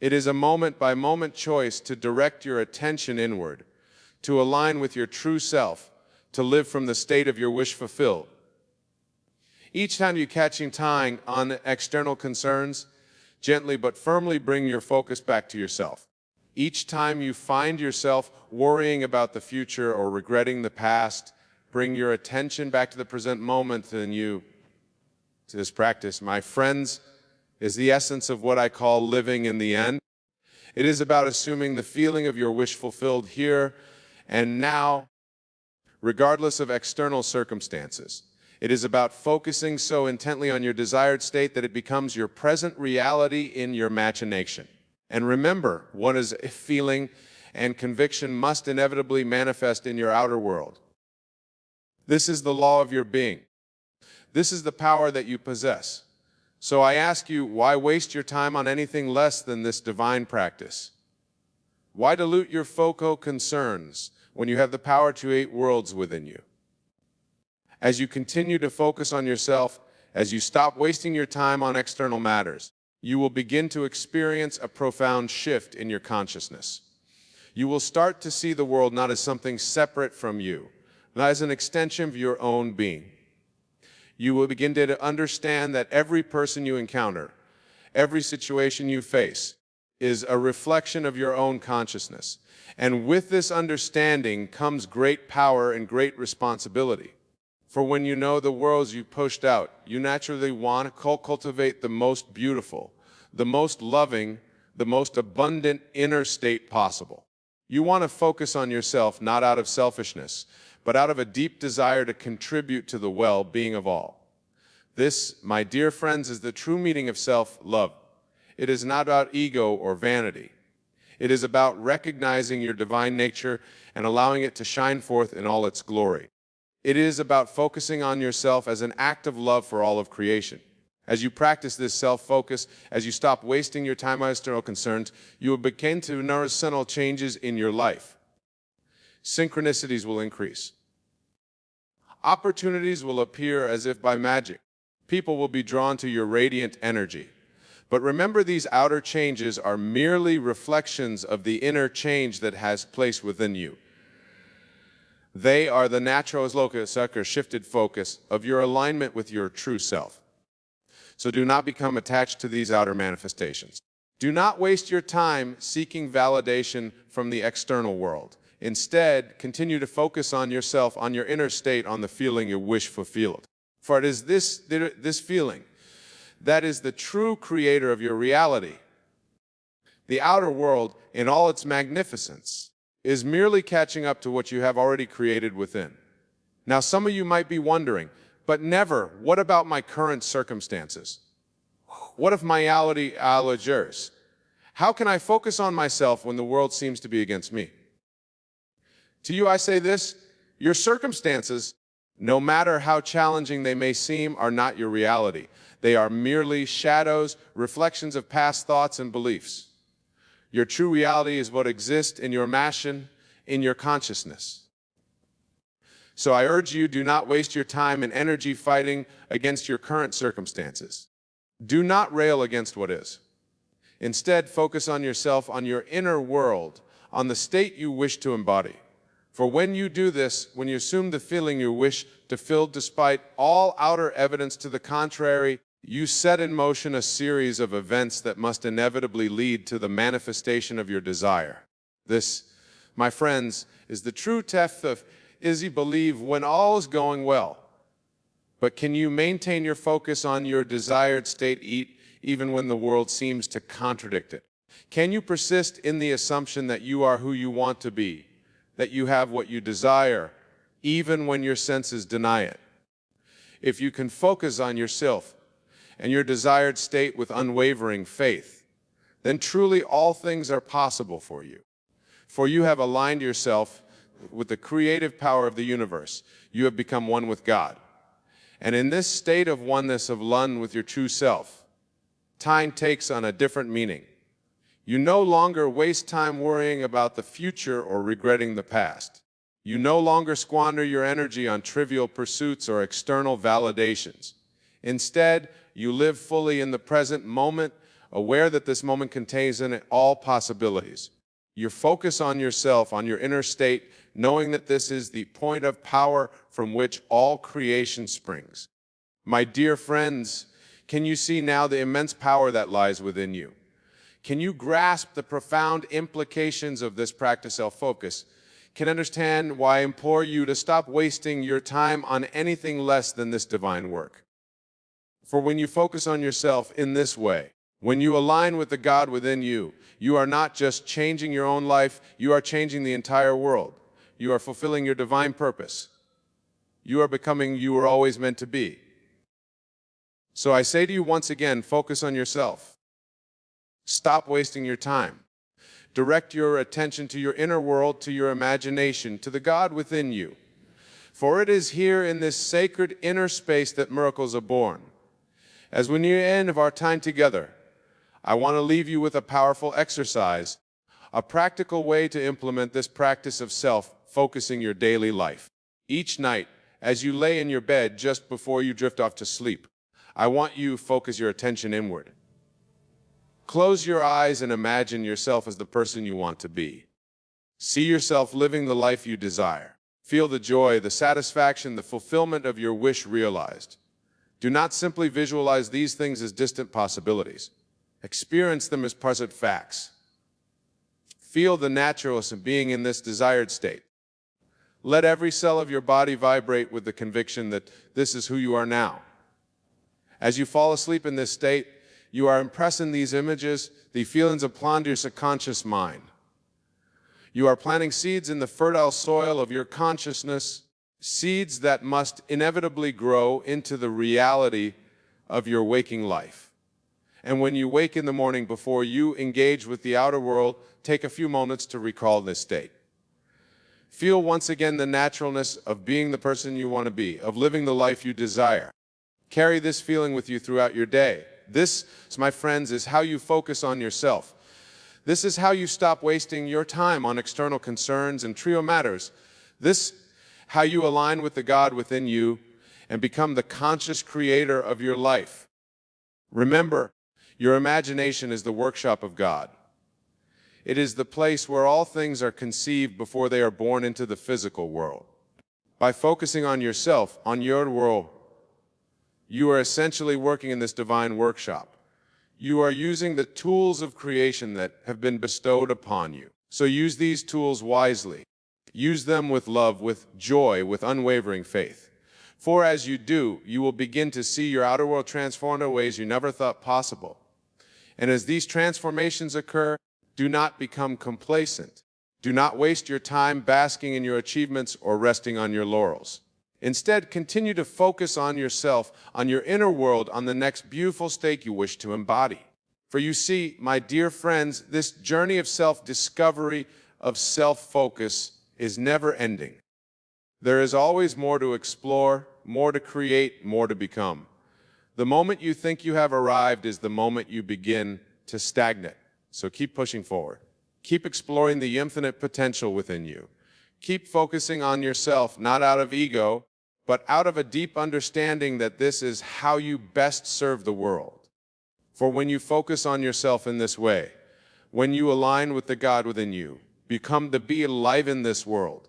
It is a moment-by-moment choice to direct your attention inward, to align with your true self, to live from the state of your wish fulfilled. Each time you catching time on external concerns, gently but firmly bring your focus back to yourself. Each time you find yourself worrying about the future or regretting the past, bring your attention back to the present moment and you. To this practice, my friends, is the essence of what I call living in the end. It is about assuming the feeling of your wish fulfilled here and now, regardless of external circumstances. It is about focusing so intently on your desired state that it becomes your present reality in your imagination. And remember, what is a feeling and conviction must inevitably manifest in your outer world. This is the law of your being. This is the power that you possess. So I ask you, why waste your time on anything less than this divine practice? Why dilute your focal concerns when you have the power to create worlds within you? As you continue to focus on yourself, as you stop wasting your time on external matters, you will begin to experience a profound shift in your consciousness. You will start to see the world not as something separate from you, but as an extension of your own being. You will begin to understand that every person you encounter, every situation you face, is a reflection of your own consciousness. And with this understanding comes great power and great responsibility. For when you know the worlds you pushed out, you naturally want to cultivate the most beautiful, the most loving, the most abundant inner state possible. You want to focus on yourself not out of selfishness, but out of a deep desire to contribute to the well-being of all. This, my dear friends, is the true meaning of self-love. It is not about ego or vanity. It is about recognizing your divine nature and allowing it to shine forth in all its glory. It is about focusing on yourself as an act of love for all of creation. As you practice this self-focus, as you stop wasting your time on external concerns, you will begin to notice subtle changes in your life. Synchronicities will increase. Opportunities will appear as if by magic. People will be drawn to your radiant energy. But remember, these outer changes are merely reflections of the inner change that has place within you. They are the natural locus or shifted focus of your alignment with your true self. So do not become attached to these outer manifestations. Do not waste your time seeking validation from the external world. Instead, continue to focus on yourself, on your inner state, on the feeling you wish fulfilled. For it is this feeling that is the true creator of your reality. The outer world, in all its magnificence, is merely catching up to what you have already created within. Now, some of you might be wondering, but never, what about my current circumstances? What if my reality is yours? How can I focus on myself when the world seems to be against me? To you I say this, your circumstances, no matter how challenging they may seem, are not your reality. They are merely shadows, reflections of past thoughts and beliefs. Your true reality is what exists in your imagination, in your consciousness. So I urge you, do not waste your time and energy fighting against your current circumstances. Do not rail against what is. Instead, focus on yourself, on your inner world, on the state you wish to embody. For when you do this, when you assume the feeling you wish to feel despite all outer evidence to the contrary, you set in motion a series of events that must inevitably lead to the manifestation of your desire. This, my friends, is the true test of is you believe when all is going well. But can you maintain your focus on your desired state even when the world seems to contradict it? Can you persist in the assumption that you are who you want to be, that you have what you desire, even when your senses deny it? If you can focus on yourself and your desired state with unwavering faith, then truly all things are possible for you. For you have aligned yourself with the creative power of the universe. You have become one with God. And in this state of oneness, of one with your true self, time takes on a different meaning. You no longer waste time worrying about the future or regretting the past. You no longer squander your energy on trivial pursuits or external validations. Instead, you live fully in the present moment, aware that this moment contains in it all possibilities. You focus on yourself, on your inner state, knowing that this is the point of power from which all creation springs. My dear friends, can you see now the immense power that lies within you? Can you grasp the profound implications of this practice self-focus? Can understand why I implore you to stop wasting your time on anything less than this divine work? For when you focus on yourself in this way, when you align with the God within you, you are not just changing your own life, you are changing the entire world. You are fulfilling your divine purpose. You are becoming you were always meant to be. So I say to you once again, focus on yourself. Stop wasting your time. Direct your attention to your inner world, to your imagination, to the God within you. For it is here in this sacred inner space that miracles are born. As we near the end of our time together, I want to leave you with a powerful exercise, a practical way to implement this practice of self-focusing your daily life. Each night, as you lay in your bed just before you drift off to sleep, I want you to focus your attention inward. Close your eyes and imagine yourself as the person you want to be. See yourself living the life you desire. Feel the joy, the satisfaction, the fulfillment of your wish realized. Do not simply visualize these things as distant possibilities. Experience them as present facts. Feel the naturalness of being in this desired state. Let every cell of your body vibrate with the conviction that this is who you are now. As you fall asleep in this state, you are impressing these images, the feelings upon your subconscious mind. You are planting seeds in the fertile soil of your consciousness, seeds that must inevitably grow into the reality of your waking life. And when you wake in the morning, before you engage with the outer world, take a few moments to recall this state. Feel once again the naturalness of being the person you want to be, of living the life you desire. Carry this feeling with you throughout your day. This, my friends, is how you focus on yourself. This is how you stop wasting your time on external concerns and trivial matters. This how you align with the God within you and become the conscious creator of your life. Remember, your imagination is the workshop of God. It is the place where all things are conceived before they are born into the physical world. By focusing on yourself, on your world, you are essentially working in this divine workshop. You are using the tools of creation that have been bestowed upon you. So use these tools wisely. Use them with love, with joy, with unwavering faith. For as you do, you will begin to see your outer world transformed in ways you never thought possible. And as these transformations occur, do not become complacent. Do not waste your time basking in your achievements or resting on your laurels. Instead, continue to focus on yourself, on your inner world, on the next beautiful state you wish to embody. For you see, my dear friends, this journey of self-discovery, of self-focus, is never ending. There is always more to explore, more to create, more to become. The moment you think you have arrived is the moment you begin to stagnate. So keep pushing forward. Keep exploring the infinite potential within you. Keep focusing on yourself, not out of ego, but out of a deep understanding that this is how you best serve the world. For when you focus on yourself in this way, when you align with the God within you, become the be alive in this world,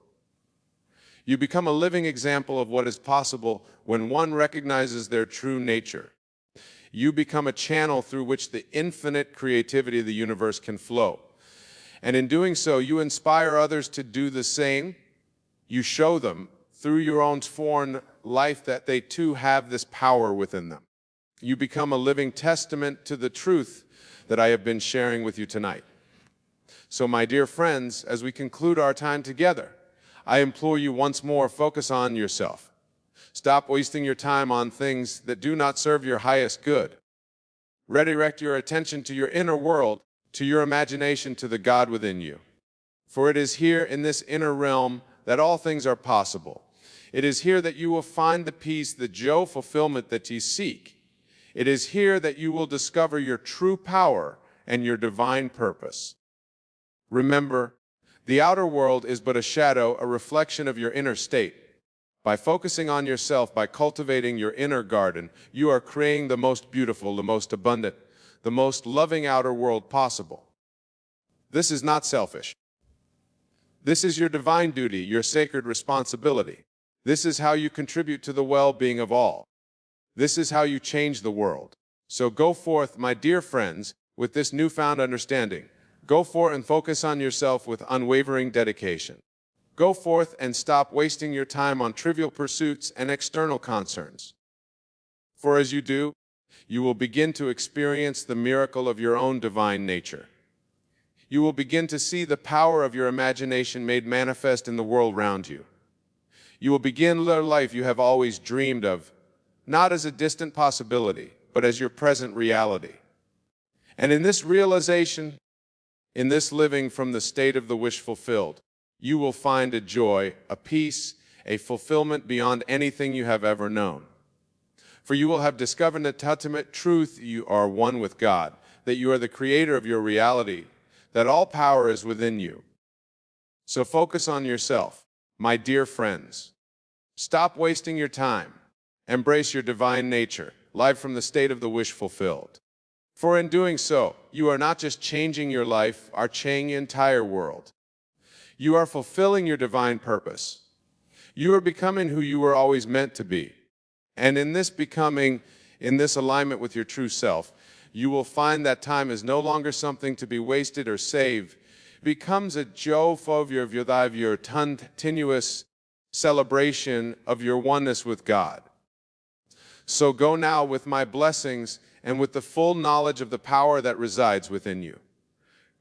you become a living example of what is possible when one recognizes their true nature. You become a channel through which the infinite creativity of the universe can flow. And in doing so, you inspire others to do the same. You show them through your own foreign life that they too have this power within them. You become a living testament to the truth that I have been sharing with you tonight. So, my dear friends, as we conclude our time together, I implore you once more, focus on yourself. Stop wasting your time on things that do not serve your highest good. Redirect your attention to your inner world, to your imagination, to the God within you. For it is here in this inner realm that all things are possible. It is here that you will find the peace, the joy, fulfillment that you seek. It is here that you will discover your true power and your divine purpose. Remember, the outer world is but a shadow, a reflection of your inner state. By focusing on yourself, by cultivating your inner garden, you are creating the most beautiful, the most abundant, the most loving outer world possible. This is not selfish. This is your divine duty, your sacred responsibility. This is how you contribute to the well-being of all. This is how you change the world. So go forth, my dear friends, with this newfound understanding. Go forth and focus on yourself with unwavering dedication. Go forth and stop wasting your time on trivial pursuits and external concerns. For as you do, you will begin to experience the miracle of your own divine nature. You will begin to see the power of your imagination made manifest in the world around you. You will begin the life you have always dreamed of, not as a distant possibility, but as your present reality. And in this realization, in this living from the state of the wish fulfilled, you will find a joy, a peace, a fulfillment beyond anything you have ever known. For you will have discovered the ultimate truth: you are one with God, that you are the creator of your reality, that all power is within you. So focus on yourself, my dear friends. Stop wasting your time. Embrace your divine nature, live from the state of the wish fulfilled. For in doing so, you are not just changing your life, are changing the entire world. You are fulfilling your divine purpose. You are becoming who you were always meant to be. And in this becoming, in this alignment with your true self, you will find that time is no longer something to be wasted or saved. It becomes a joy of your continuous celebration of your oneness with God. So go now with my blessings and with the full knowledge of the power that resides within you.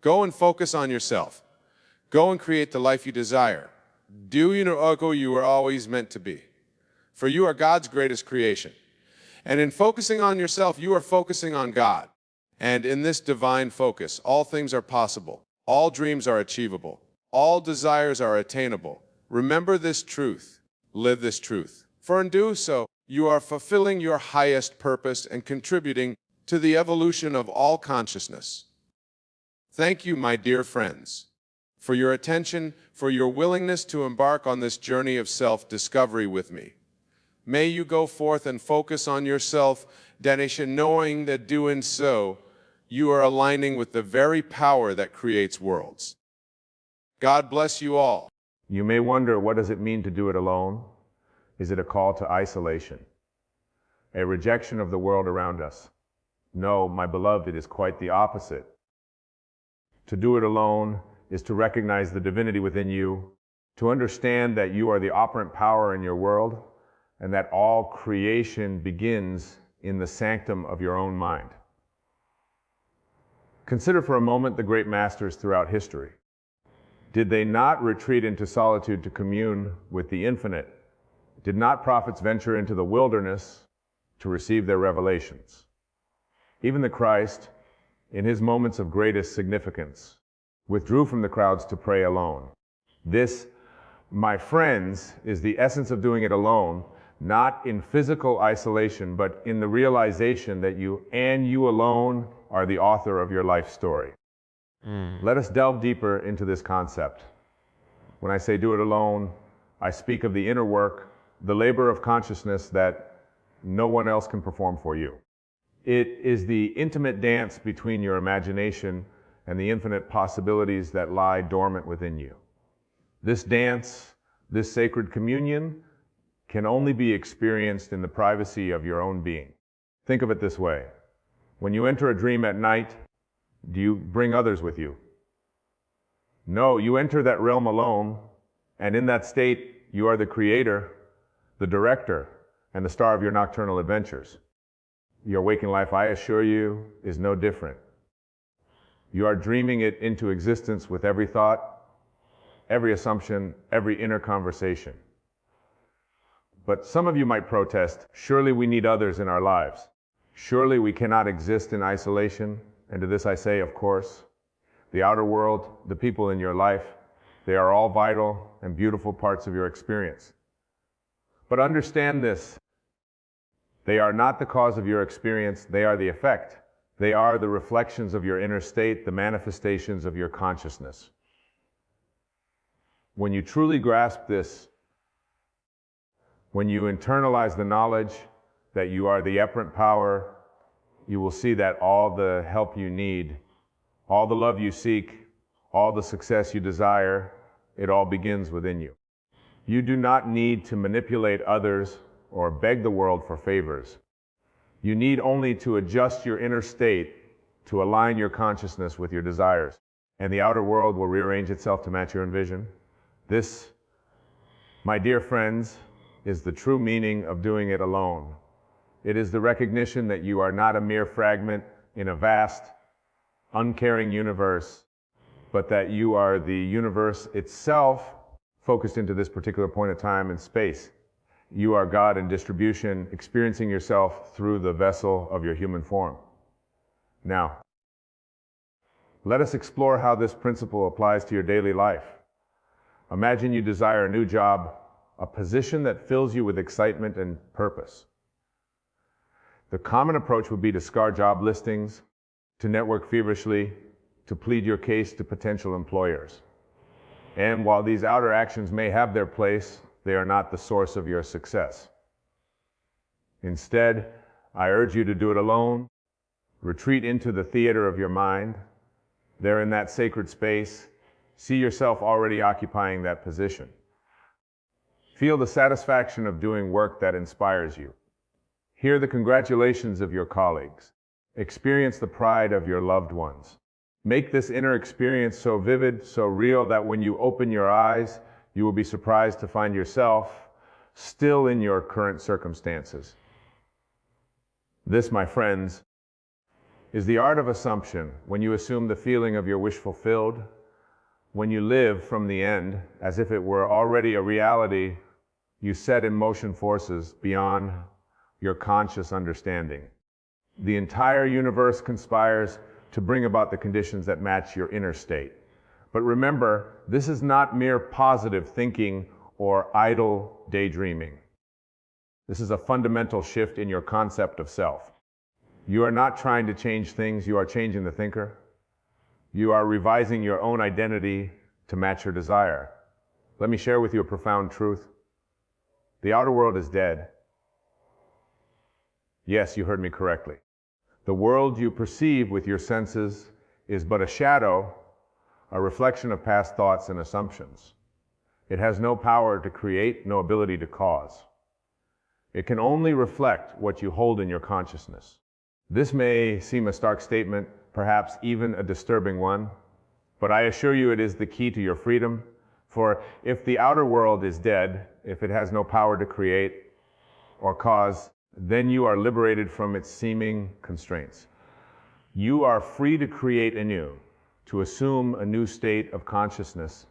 Go and focus on yourself. Go and create the life you desire. Do you know who you were always meant to be? For you are God's greatest creation. And in focusing on yourself, you are focusing on God. And in this divine focus, all things are possible. All dreams are achievable. All desires are attainable. Remember this truth. Live this truth. For in doing so, you are fulfilling your highest purpose and contributing to the evolution of all consciousness. Thank you, my dear friends, for your attention, for your willingness to embark on this journey of self-discovery with me. May you go forth and focus on yourself, dedication, knowing that doing so, you are aligning with the very power that creates worlds. God bless you all. You may wonder, what does it mean to do it alone? Is it a call to isolation? A rejection of the world around us? No, my beloved, it is quite the opposite. To do it alone is to recognize the divinity within you, to understand that you are the operant power in your world, and that all creation begins in the sanctum of your own mind. Consider for a moment the great masters throughout history. Did they not retreat into solitude to commune with the infinite Did not prophets venture into the wilderness to receive their revelations? Even the Christ, in his moments of greatest significance, withdrew from the crowds to pray alone. This, my friends, is the essence of doing it alone, not in physical isolation, but in the realization that you and you alone are the author of your life story. Let us delve deeper into this concept. When I say do it alone, I speak of the inner work, the labor of consciousness that no one else can perform for you. It is the intimate dance between your imagination and the infinite possibilities that lie dormant within you. This dance, this sacred communion, can only be experienced in the privacy of your own being. Think of it this way. When you enter a dream at night, do you bring others with you? No, you enter that realm alone, and in that state, you are the creator, the director, and the star of your nocturnal adventures. Your waking life, I assure you, is no different. You are dreaming it into existence with every thought, every assumption, every inner conversation. But some of you might protest, surely we need others in our lives. Surely we cannot exist in isolation. And to this I say, of course, the outer world, the people in your life, they are all vital and beautiful parts of your experience. But understand this, they are not the cause of your experience, they are the effect. They are the reflections of your inner state, the manifestations of your consciousness. When you truly grasp this, when you internalize the knowledge that you are the efferent power, you will see that all the help you need, all the love you seek, all the success you desire, it all begins within you. You do not need to manipulate others or beg the world for favors. You need only to adjust your inner state to align your consciousness with your desires, and the outer world will rearrange itself to match your vision. This, my dear friends, is the true meaning of doing it alone. It is the recognition that you are not a mere fragment in a vast, uncaring universe, but that you are the universe itself focused into this particular point of time and space. You are God in distribution, experiencing yourself through the vessel of your human form. Now, let us explore how this principle applies to your daily life. Imagine you desire a new job, a position that fills you with excitement and purpose. The common approach would be to scour job listings, to network feverishly, to plead your case to potential employers. And while these outer actions may have their place, they are not the source of your success. Instead, I urge you to do it alone. Retreat into the theater of your mind. There in that sacred space, see yourself already occupying that position. Feel the satisfaction of doing work that inspires you. Hear the congratulations of your colleagues. Experience the pride of your loved ones. Make this inner experience so vivid, so real, that when you open your eyes, you will be surprised to find yourself still in your current circumstances. This, my friends, is the art of assumption, when you assume the feeling of your wish fulfilled, when you live from the end as if it were already a reality. You set in motion forces beyond your conscious understanding. The entire universe conspires to bring about the conditions that match your inner state. But remember, this is not mere positive thinking or idle daydreaming. This is a fundamental shift in your concept of self. You are not trying to change things, you are changing the thinker. You are revising your own identity to match your desire. Let me share with you a profound truth. The outer world is dead. Yes, you heard me correctly. The world you perceive with your senses is but a shadow, a reflection of past thoughts and assumptions. It has no power to create, no ability to cause. It can only reflect what you hold in your consciousness. This may seem a stark statement, perhaps even a disturbing one, but I assure you it is the key to your freedom. For if the outer world is dead, if it has no power to create or cause, then you are liberated from its seeming constraints. You are free to create anew, to assume a new state of consciousness,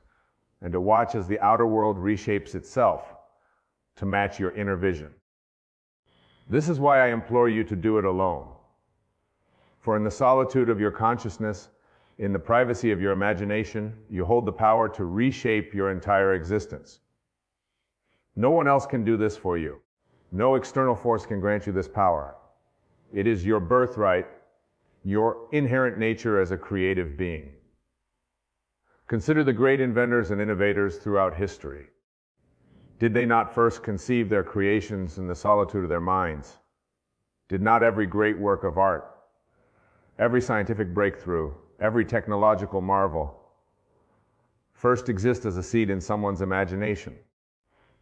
and to watch as the outer world reshapes itself to match your inner vision. This is why I implore you to do it alone. For in the solitude of your consciousness, in the privacy of your imagination, you hold the power to reshape your entire existence. No one else can do this for you. No external force can grant you this power. It is your birthright, your inherent nature as a creative being. Consider the great inventors and innovators throughout history. Did they not first conceive their creations in the solitude of their minds? Did not every great work of art, every scientific breakthrough, every technological marvel first exist as a seed in someone's imagination?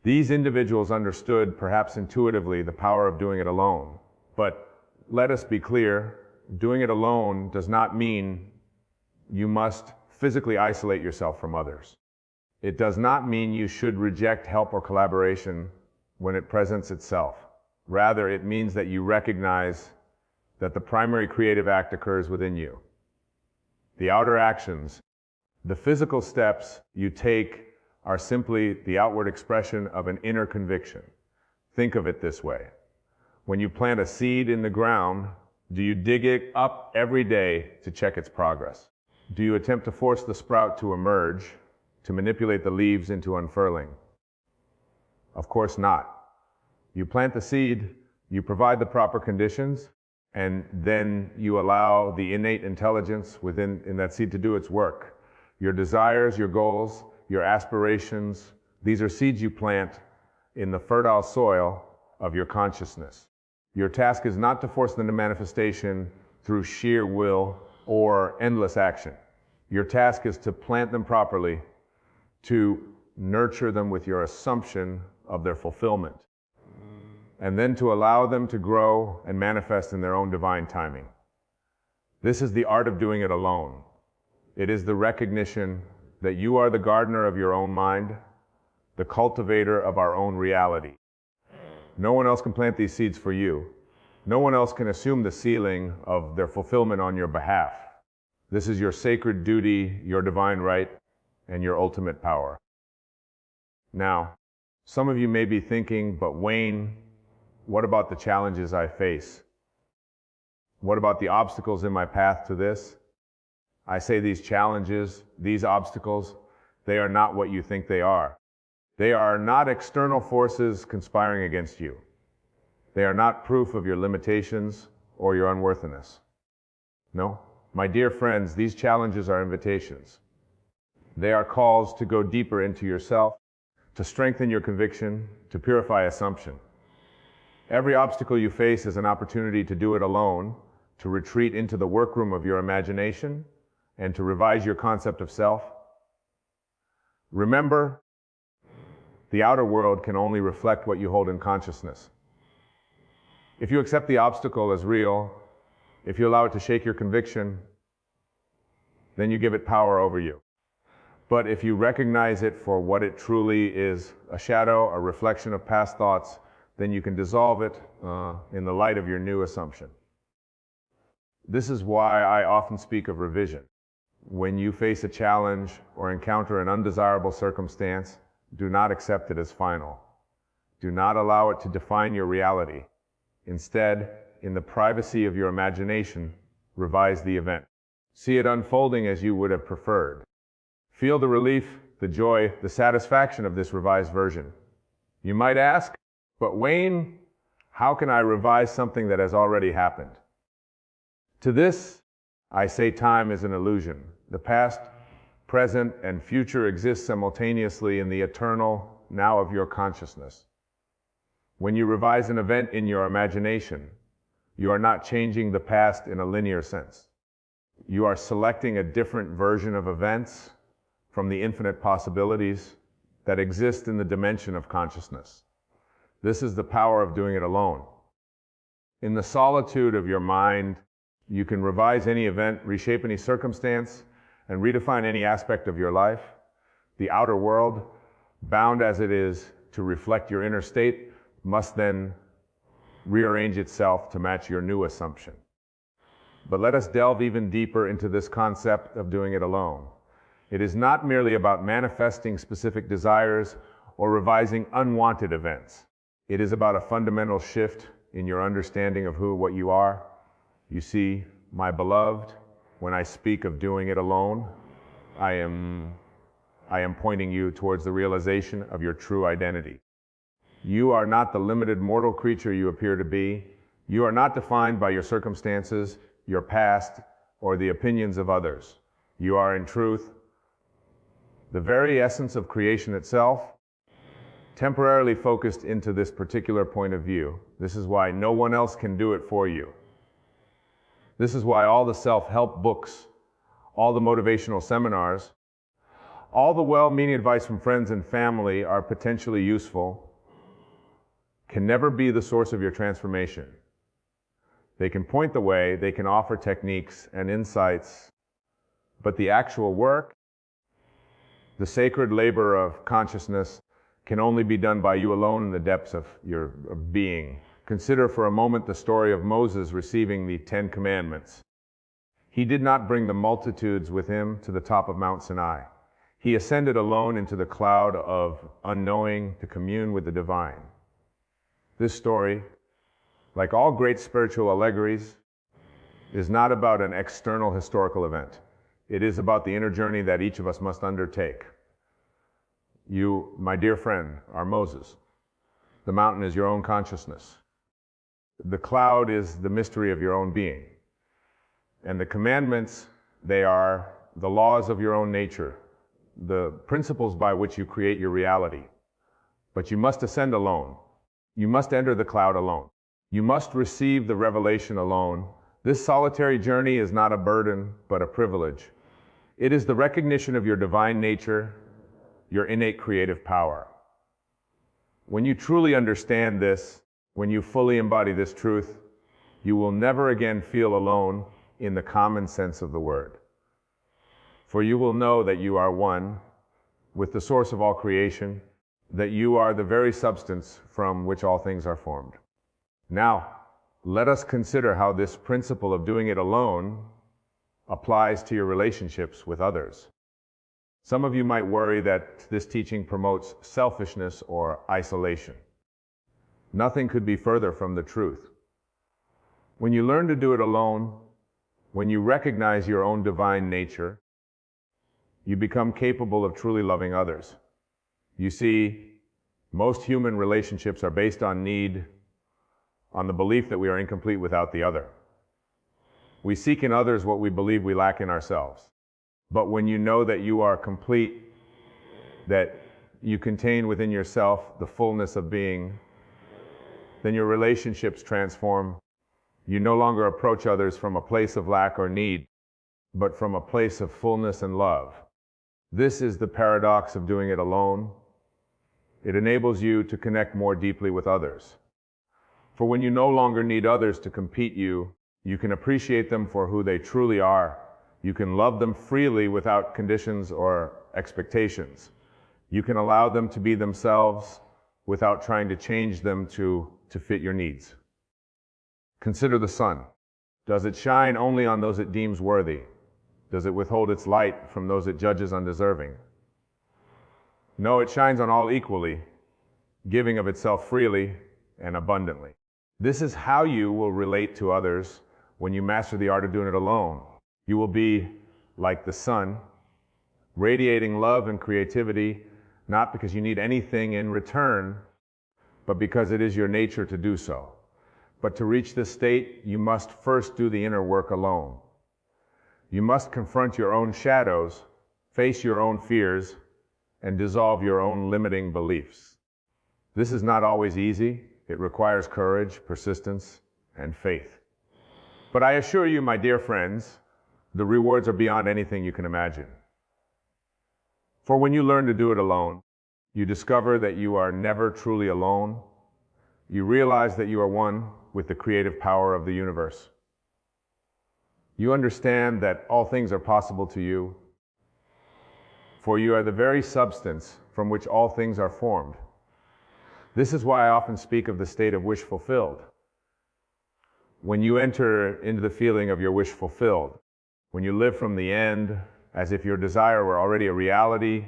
These individuals understood, perhaps intuitively, the power of doing it alone. But let us be clear, doing it alone does not mean you must physically isolate yourself from others. It does not mean you should reject help or collaboration when it presents itself. Rather, it means that you recognize that the primary creative act occurs within you. The outer actions, the physical steps you take, are simply the outward expression of an inner conviction. Think of it this way. When you plant a seed in the ground, do you dig it up every day to check its progress? Do you attempt to force the sprout to emerge, to manipulate the leaves into unfurling? Of course not. You plant the seed, you provide the proper conditions, and then you allow the innate intelligence in that seed to do its work. Your desires, your goals, your aspirations, these are seeds you plant in the fertile soil of your consciousness. Your task is not to force them to manifestation through sheer will or endless action. Your task is to plant them properly, to nurture them with your assumption of their fulfillment, and then to allow them to grow and manifest in their own divine timing. This is the art of doing it alone. It is the recognition that you are the gardener of your own mind, the cultivator of our own reality. No one else can plant these seeds for you. No one else can assume the ceiling of their fulfillment on your behalf. This is your sacred duty, your divine right, and your ultimate power. Now, some of you may be thinking, but Wayne, what about the challenges I face? What about the obstacles in my path to this? I say these challenges, these obstacles, they are not what you think they are. They are not external forces conspiring against you. They are not proof of your limitations or your unworthiness. No, my dear friends, these challenges are invitations. They are calls to go deeper into yourself, to strengthen your conviction, to purify assumption. Every obstacle you face is an opportunity to do it alone, to retreat into the workroom of your imagination, and to revise your concept of self. Remember, the outer world can only reflect what you hold in consciousness. If you accept the obstacle as real, if you allow it to shake your conviction, then you give it power over you. But if you recognize it for what it truly is, a shadow, a reflection of past thoughts, then you can dissolve it in the light of your new assumption. This is why I often speak of revision. When you face a challenge or encounter an undesirable circumstance, do not accept it as final. Do not allow it to define your reality. Instead, in the privacy of your imagination, revise the event. See it unfolding as you would have preferred. Feel the relief, the joy, the satisfaction of this revised version. You might ask, but Wayne, how can I revise something that has already happened? To this, I say time is an illusion. The past, present, and future exist simultaneously in the eternal now of your consciousness. When you revise an event in your imagination, you are not changing the past in a linear sense. You are selecting a different version of events from the infinite possibilities that exist in the dimension of consciousness. This is the power of doing it alone. In the solitude of your mind, you can revise any event, reshape any circumstance, and redefine any aspect of your life. The outer world, bound as it is to reflect your inner state, must then rearrange itself to match your new assumption. But let us delve even deeper into this concept of doing it alone. It is not merely about manifesting specific desires or revising unwanted events. It is about a fundamental shift in your understanding of what you are. You see, my beloved, when I speak of doing it alone, I am pointing you towards the realization of your true identity. You are not the limited mortal creature you appear to be. You are not defined by your circumstances, your past, or the opinions of others. You are, in truth, the very essence of creation itself, temporarily focused into this particular point of view. This is why no one else can do it for you. This is why all the self-help books, all the motivational seminars, all the well-meaning advice from friends and family are potentially useful, can never be the source of your transformation. They can point the way, they can offer techniques and insights, but the actual work, the sacred labor of consciousness, can only be done by you alone in the depths of your being. Consider for a moment the story of Moses receiving the 10 Commandments. He did not bring the multitudes with him to the top of Mount Sinai. He ascended alone into the cloud of unknowing to commune with the divine. This story, like all great spiritual allegories, is not about an external historical event. It is about the inner journey that each of us must undertake. You, my dear friend, are Moses. The mountain is your own consciousness. The cloud is the mystery of your own being. And the commandments, they are the laws of your own nature, the principles by which you create your reality. But you must ascend alone. You must enter the cloud alone. You must receive the revelation alone. This solitary journey is not a burden, but a privilege. It is the recognition of your divine nature, your innate creative power. When you truly understand this, when you fully embody this truth, you will never again feel alone in the common sense of the word. For you will know that you are one with the source of all creation, that you are the very substance from which all things are formed. Now, let us consider how this principle of doing it alone applies to your relationships with others. Some of you might worry that this teaching promotes selfishness or isolation. Nothing could be further from the truth. When you learn to do it alone, when you recognize your own divine nature, you become capable of truly loving others. You see, most human relationships are based on need, on the belief that we are incomplete without the other. We seek in others what we believe we lack in ourselves. But when you know that you are complete, that you contain within yourself the fullness of being, then your relationships transform. You no longer approach others from a place of lack or need, but from a place of fullness and love. This is the paradox of doing it alone. It enables you to connect more deeply with others. For when you no longer need others to compete you can appreciate them for who they truly are. You can love them freely without conditions or expectations. You can allow them to be themselves without trying to change them to fit your needs. Consider the sun. Does it shine only on those it deems worthy? Does it withhold its light from those it judges undeserving? No, it shines on all equally, giving of itself freely and abundantly. This is how you will relate to others when you master the art of doing it alone. You will be like the sun, radiating love and creativity, not because you need anything in return, but because it is your nature to do so. But to reach this state, you must first do the inner work alone. You must confront your own shadows, face your own fears, and dissolve your own limiting beliefs. This is not always easy. It requires courage, persistence, and faith. But I assure you, my dear friends, the rewards are beyond anything you can imagine. For when you learn to do it alone, you discover that you are never truly alone. You realize that you are one with the creative power of the universe. You understand that all things are possible to you, for you are the very substance from which all things are formed. This is why I often speak of the state of wish fulfilled. When you enter into the feeling of your wish fulfilled, when you live from the end as if your desire were already a reality,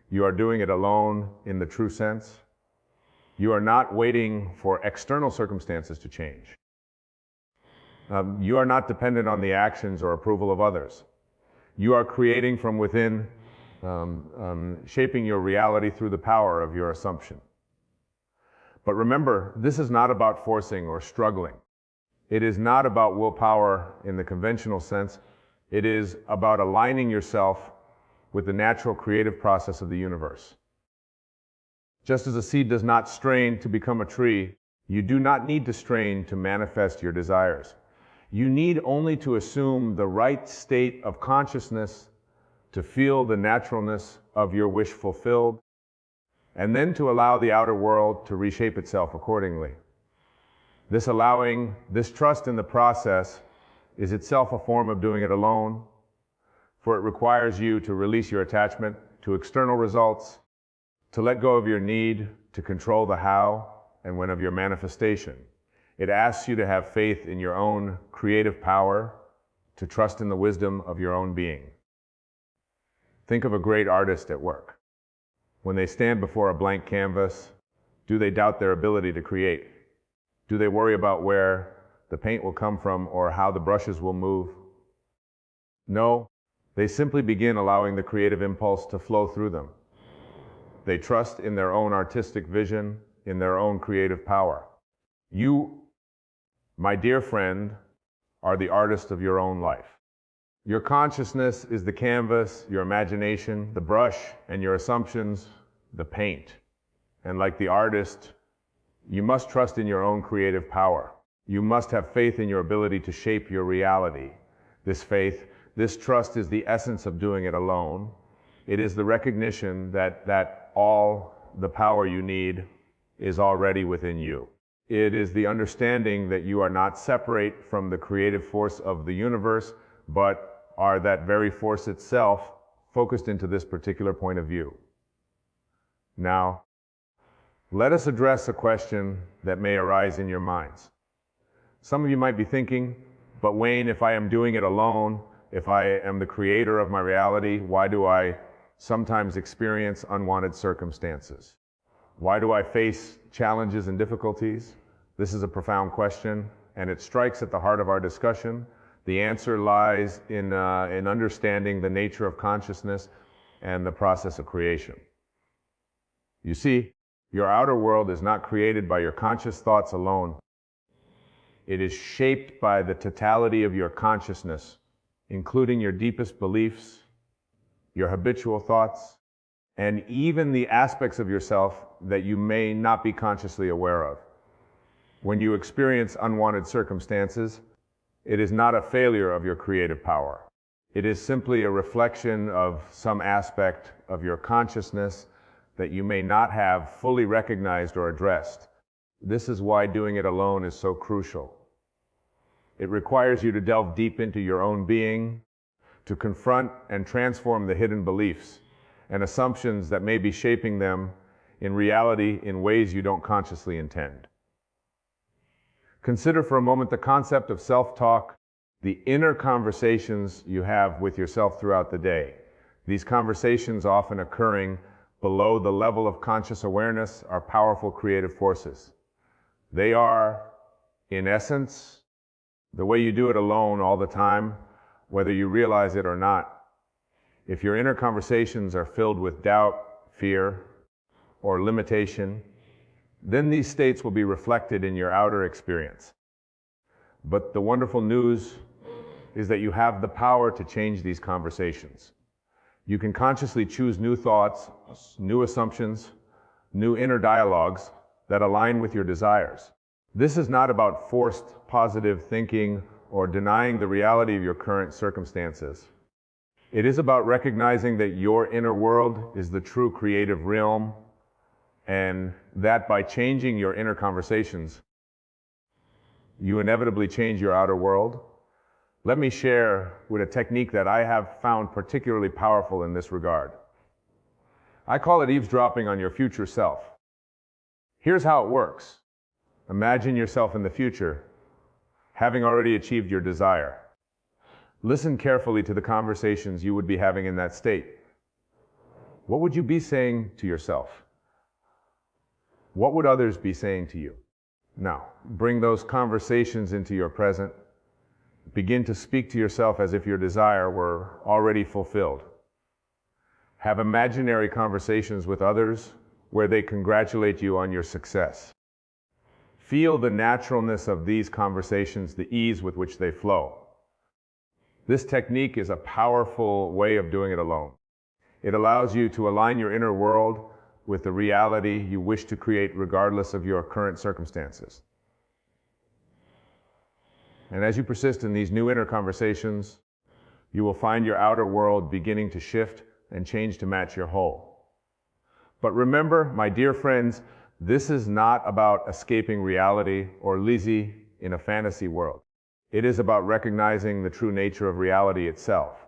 You are doing it alone in the true sense. You are not waiting for external circumstances to change. You are not dependent on the actions or approval of others. You are creating from within, shaping your reality through the power of your assumption. But remember, this is not about forcing or struggling. It is not about willpower in the conventional sense. It is about aligning yourself with the natural creative process of the universe. Just as a seed does not strain to become a tree, you do not need to strain to manifest your desires. You need only to assume the right state of consciousness to feel the naturalness of your wish fulfilled, and then to allow the outer world to reshape itself accordingly. This trust in the process is itself a form of doing it alone, for it requires you to release your attachment to external results, to let go of your need to control the how and when of your manifestation. It asks you to have faith in your own creative power, to trust in the wisdom of your own being. Think of a great artist at work. When they stand before a blank canvas, do they doubt their ability to create? Do they worry about where the paint will come from or how the brushes will move? No, they simply begin allowing the creative impulse to flow through them. They trust in their own artistic vision, in their own creative power. You, my dear friend, are the artist of your own life. Your consciousness is the canvas, your imagination, the brush, and your assumptions, the paint. And like the artist, you must trust in your own creative power. You must have faith in your ability to shape your reality. This faith, this trust is the essence of doing it alone. It is the recognition that all the power you need is already within you. It is the understanding that you are not separate from the creative force of the universe, but are that very force itself focused into this particular point of view. Now, let us address a question that may arise in your minds. Some of you might be thinking, but Wayne, if I am doing it alone, if I am the creator of my reality, why do I sometimes experience unwanted circumstances? Why do I face challenges and difficulties? This is a profound question, and it strikes at the heart of our discussion. The answer lies in understanding the nature of consciousness and the process of creation. You see, your outer world is not created by your conscious thoughts alone. It is shaped by the totality of your consciousness, including your deepest beliefs, your habitual thoughts, and even the aspects of yourself that you may not be consciously aware of. When you experience unwanted circumstances, it is not a failure of your creative power. It is simply a reflection of some aspect of your consciousness that you may not have fully recognized or addressed. This is why doing it alone is so crucial. It requires you to delve deep into your own being, to confront and transform the hidden beliefs and assumptions that may be shaping them in reality in ways you don't consciously intend. Consider for a moment the concept of self-talk, the inner conversations you have with yourself throughout the day. These conversations, often occurring below the level of conscious awareness, are powerful creative forces. They are, in essence, the way you do it alone all the time, whether you realize it or not. If your inner conversations are filled with doubt, fear, or limitation, then these states will be reflected in your outer experience. But the wonderful news is that you have the power to change these conversations. You can consciously choose new thoughts, new assumptions, new inner dialogues that align with your desires. This is not about forced positive thinking or denying the reality of your current circumstances. It is about recognizing that your inner world is the true creative realm, and that by changing your inner conversations, you inevitably change your outer world. Let me share with a technique that I have found particularly powerful in this regard. I call it eavesdropping on your future self. Here's how it works. Imagine yourself in the future, having already achieved your desire. Listen carefully to the conversations you would be having in that state. what would you be saying to yourself? What would others be saying to you? Now, bring those conversations into your present. Begin to speak to yourself as if your desire were already fulfilled. Have imaginary conversations with others where they congratulate you on your success. Feel the naturalness of these conversations, the ease with which they flow. This technique is a powerful way of doing it alone. It allows you to align your inner world with the reality you wish to create regardless of your current circumstances. And as you persist in these new inner conversations, you will find your outer world beginning to shift and change to match your whole. But remember, my dear friends, this is not about escaping reality or lazy in a fantasy world. It is about recognizing the true nature of reality itself.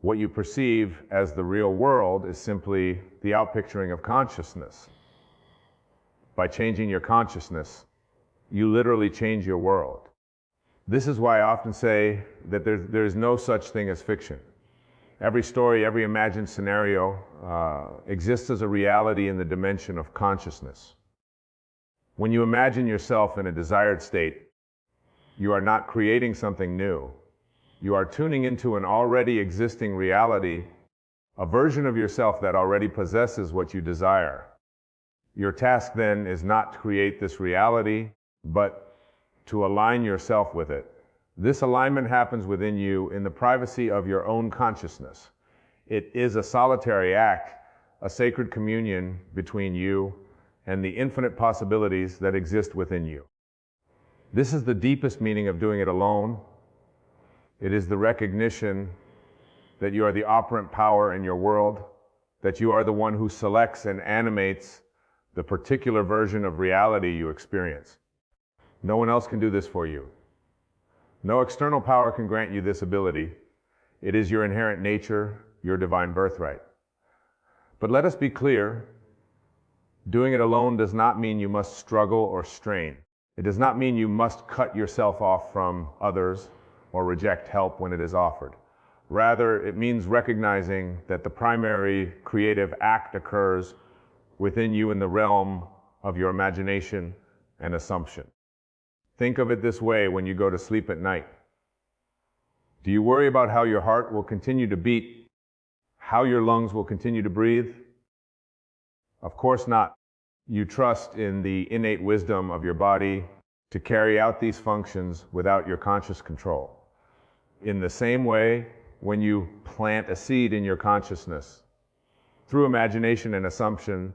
What you perceive as the real world is simply the outpicturing of consciousness. By changing your consciousness, you literally change your world. This is why I often say that there is no such thing as fiction. Every story, every imagined scenario exists as a reality in the dimension of consciousness. When you imagine yourself in a desired state, you are not creating something new. You are tuning into an already existing reality, a version of yourself that already possesses what you desire. Your task then is not to create this reality, but to align yourself with it. This alignment happens within you in the privacy of your own consciousness. It is a solitary act, a sacred communion between you and the infinite possibilities that exist within you. This is the deepest meaning of doing it alone. It is the recognition that you are the operant power in your world, that you are the one who selects and animates the particular version of reality you experience. No one else can do this for you. No external power can grant you this ability. It is your inherent nature, your divine birthright. But let us be clear, doing it alone does not mean you must struggle or strain. It does not mean you must cut yourself off from others or reject help when it is offered. Rather, it means recognizing that the primary creative act occurs within you in the realm of your imagination and assumption. Think of it this way when you go to sleep at night. Do you worry about how your heart will continue to beat, how your lungs will continue to breathe? Of course not. You trust in the innate wisdom of your body to carry out these functions without your conscious control. In the same way, when you plant a seed in your consciousness, through imagination and assumption,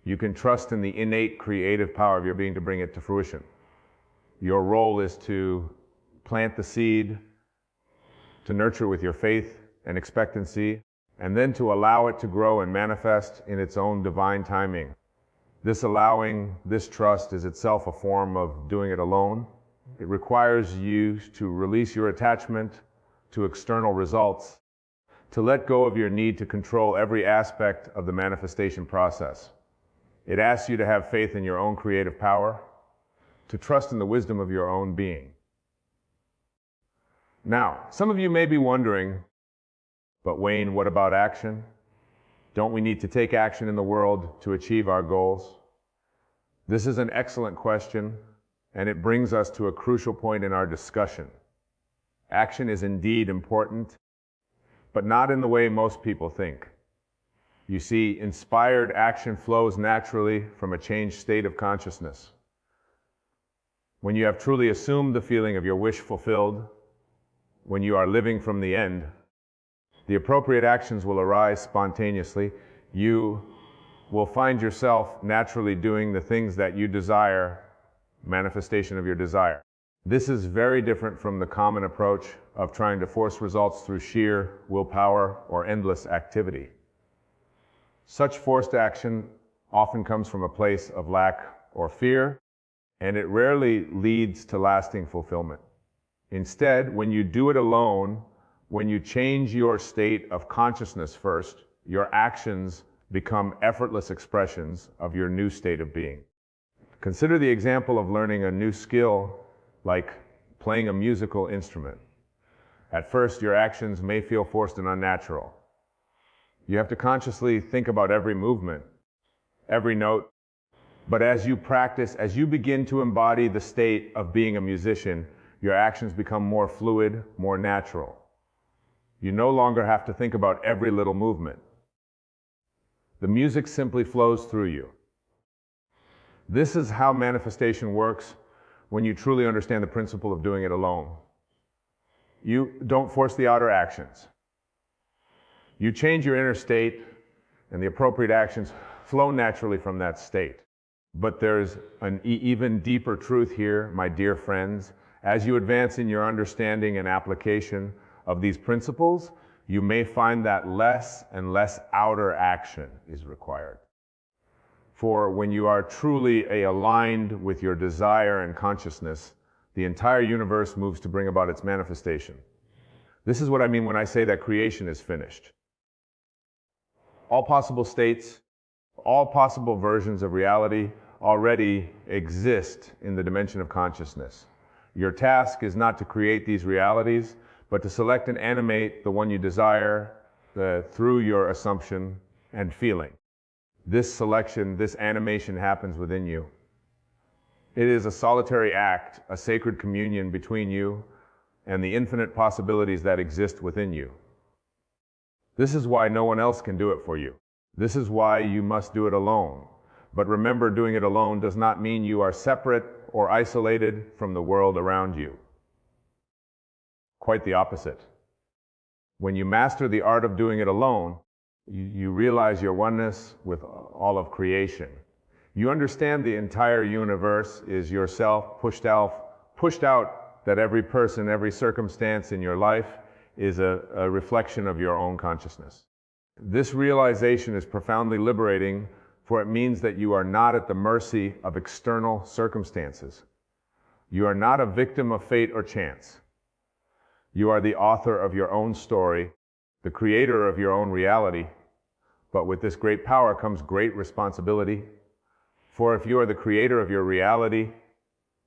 you can trust in the innate creative power of your being to bring it to fruition. Your role is to plant the seed, to nurture with your faith and expectancy, and then to allow it to grow and manifest in its own divine timing. This allowing, this trust is itself a form of doing it alone. It requires you to release your attachment to external results, to let go of your need to control every aspect of the manifestation process. It asks you to have faith in your own creative power, to trust in the wisdom of your own being. Now, some of you may be wondering, but Wayne, what about action? Don't we need to take action in the world to achieve our goals? This is an excellent question, and it brings us to a crucial point in our discussion. Action is indeed important, but not in the way most people think. You see, inspired action flows naturally from a changed state of consciousness. When you have truly assumed the feeling of your wish fulfilled, when you are living from the end, the appropriate actions will arise spontaneously. You will find yourself naturally doing the things that you desire, manifestation of your desire. This is very different from the common approach of trying to force results through sheer willpower or endless activity. Such forced action often comes from a place of lack or fear, and it rarely leads to lasting fulfillment. Instead, when you do it alone, when you change your state of consciousness first, your actions become effortless expressions of your new state of being. Consider the example of learning a new skill like playing a musical instrument. At first, your actions may feel forced and unnatural. You have to consciously think about every movement, every note. But as you practice, as you begin to embody the state of being a musician, your actions become more fluid, more natural. You no longer have to think about every little movement. The music simply flows through you. This is how manifestation works when you truly understand the principle of doing it alone. You don't force the outer actions. You change your inner state, and the appropriate actions flow naturally from that state. But there's an even deeper truth here, my dear friends. As you advance in your understanding and application of these principles, you may find that less and less outer action is required. For when you are truly aligned with your desire and consciousness, the entire universe moves to bring about its manifestation. This is what I mean when I say that creation is finished. All possible states, all possible versions of reality already exist in the dimension of consciousness. Your task is not to create these realities, but to select and animate the one you desire through your assumption and feeling. This selection, this animation happens within you. It is a solitary act, a sacred communion between you and the infinite possibilities that exist within you. This is why no one else can do it for you. This is why you must do it alone. But remember, doing it alone does not mean you are separate or isolated from the world around you. Quite the opposite. When you master the art of doing it alone, you realize your oneness with all of creation. You understand the entire universe is yourself pushed out, that every person, every circumstance in your life is a reflection of your own consciousness. This realization is profoundly liberating, for it means that you are not at the mercy of external circumstances. You are not a victim of fate or chance. You are the author of your own story, the creator of your own reality. But with this great power comes great responsibility. For if you are the creator of your reality,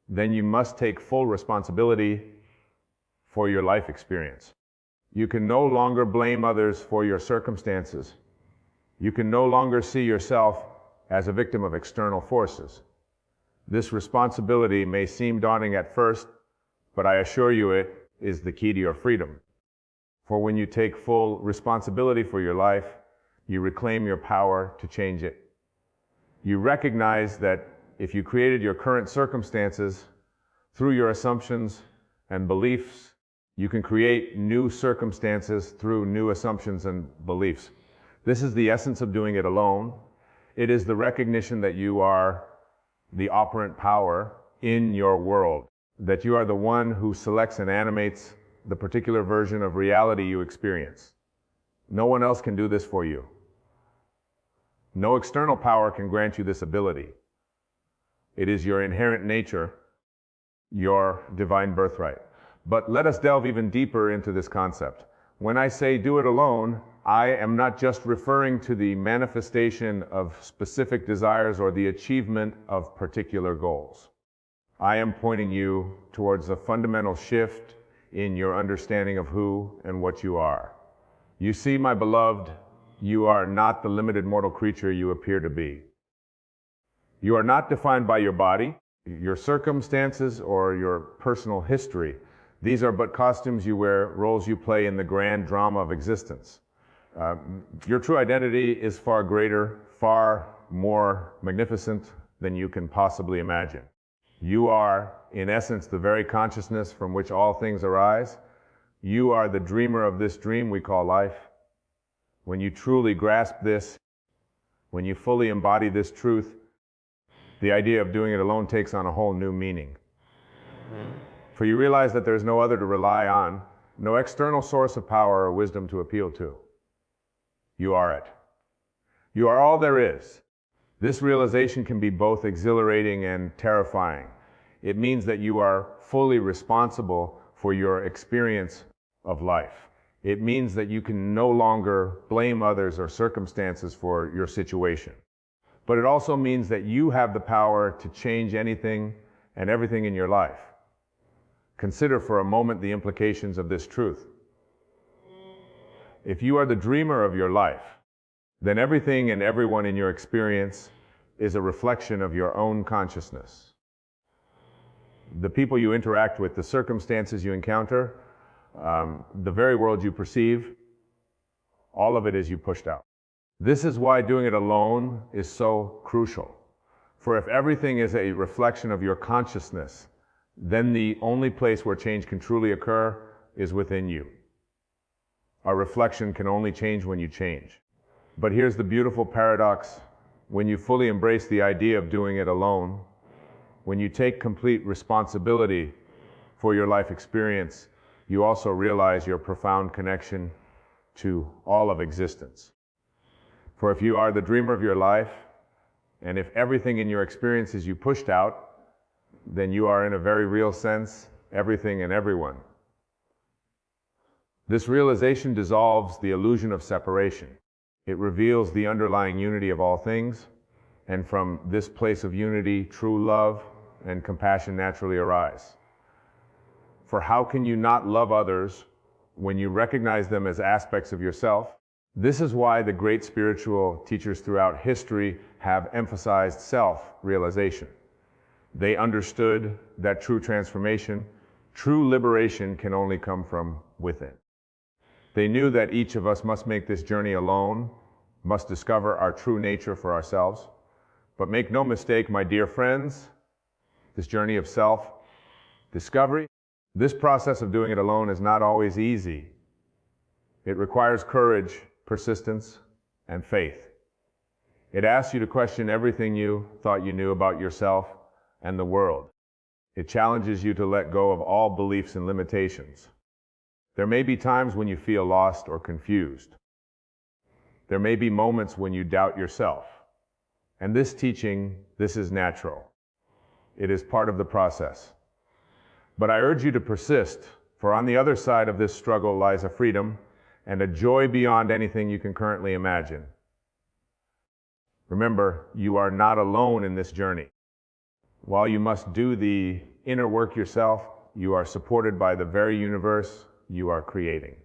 then you must take full responsibility for your life experience. You can no longer blame others for your circumstances. You can no longer see yourself as a victim of external forces. This responsibility may seem daunting at first, but I assure you it is the key to your freedom. For when you take full responsibility for your life, you reclaim your power to change it. You recognize that if you created your current circumstances through your assumptions and beliefs, you can create new circumstances through new assumptions and beliefs. This is the essence of doing it alone. It is the recognition that you are the operant power in your world, that you are the one who selects and animates the particular version of reality you experience. No one else can do this for you. No external power can grant you this ability. It is your inherent nature, your divine birthright. But let us delve even deeper into this concept. When I say do it alone, I am not just referring to the manifestation of specific desires or the achievement of particular goals. I am pointing you towards a fundamental shift in your understanding of who and what you are. You see, my beloved, you are not the limited mortal creature you appear to be. You are not defined by your body, your circumstances, or your personal history. These are but costumes you wear, roles you play in the grand drama of existence. Your true identity is far greater, far more magnificent than you can possibly imagine. You are, in essence, the very consciousness from which all things arise. You are the dreamer of this dream we call life. When you truly grasp this, when you fully embody this truth, the idea of doing it alone takes on a whole new meaning. For you realize that there is no other to rely on, no external source of power or wisdom to appeal to. You are it. You are all there is. This realization can be both exhilarating and terrifying. It means that you are fully responsible for your experience of life. It means that you can no longer blame others or circumstances for your situation. But it also means that you have the power to change anything and everything in your life. Consider for a moment the implications of this truth. If you are the dreamer of your life, then everything and everyone in your experience is a reflection of your own consciousness. The people you interact with, the circumstances you encounter, the very world you perceive, all of it is you pushed out. This is why doing it alone is so crucial. For if everything is a reflection of your consciousness, then the only place where change can truly occur is within you. Our reflection can only change when you change. But here's the beautiful paradox. When you fully embrace the idea of doing it alone, when you take complete responsibility for your life experience, you also realize your profound connection to all of existence. For if you are the dreamer of your life, and if everything in your experience is you pushed out, then you are in a very real sense everything and everyone. This realization dissolves the illusion of separation. It reveals the underlying unity of all things, and from this place of unity, true love and compassion naturally arise. For how can you not love others when you recognize them as aspects of yourself? This is why the great spiritual teachers throughout history have emphasized self-realization. They understood that true transformation, true liberation can only come from within. They knew that each of us must make this journey alone, must discover our true nature for ourselves. But make no mistake, my dear friends, this journey of self-discovery, this process of doing it alone is not always easy. It requires courage, persistence, and faith. It asks you to question everything you thought you knew about yourself and the world. It challenges you to let go of all beliefs and limitations. There may be times when you feel lost or confused. There may be moments when you doubt yourself. And this teaching, this is natural. It is part of the process. But I urge you to persist, for on the other side of this struggle lies a freedom and a joy beyond anything you can currently imagine. Remember, you are not alone in this journey. While you must do the inner work yourself, you are supported by the very universe you are creating.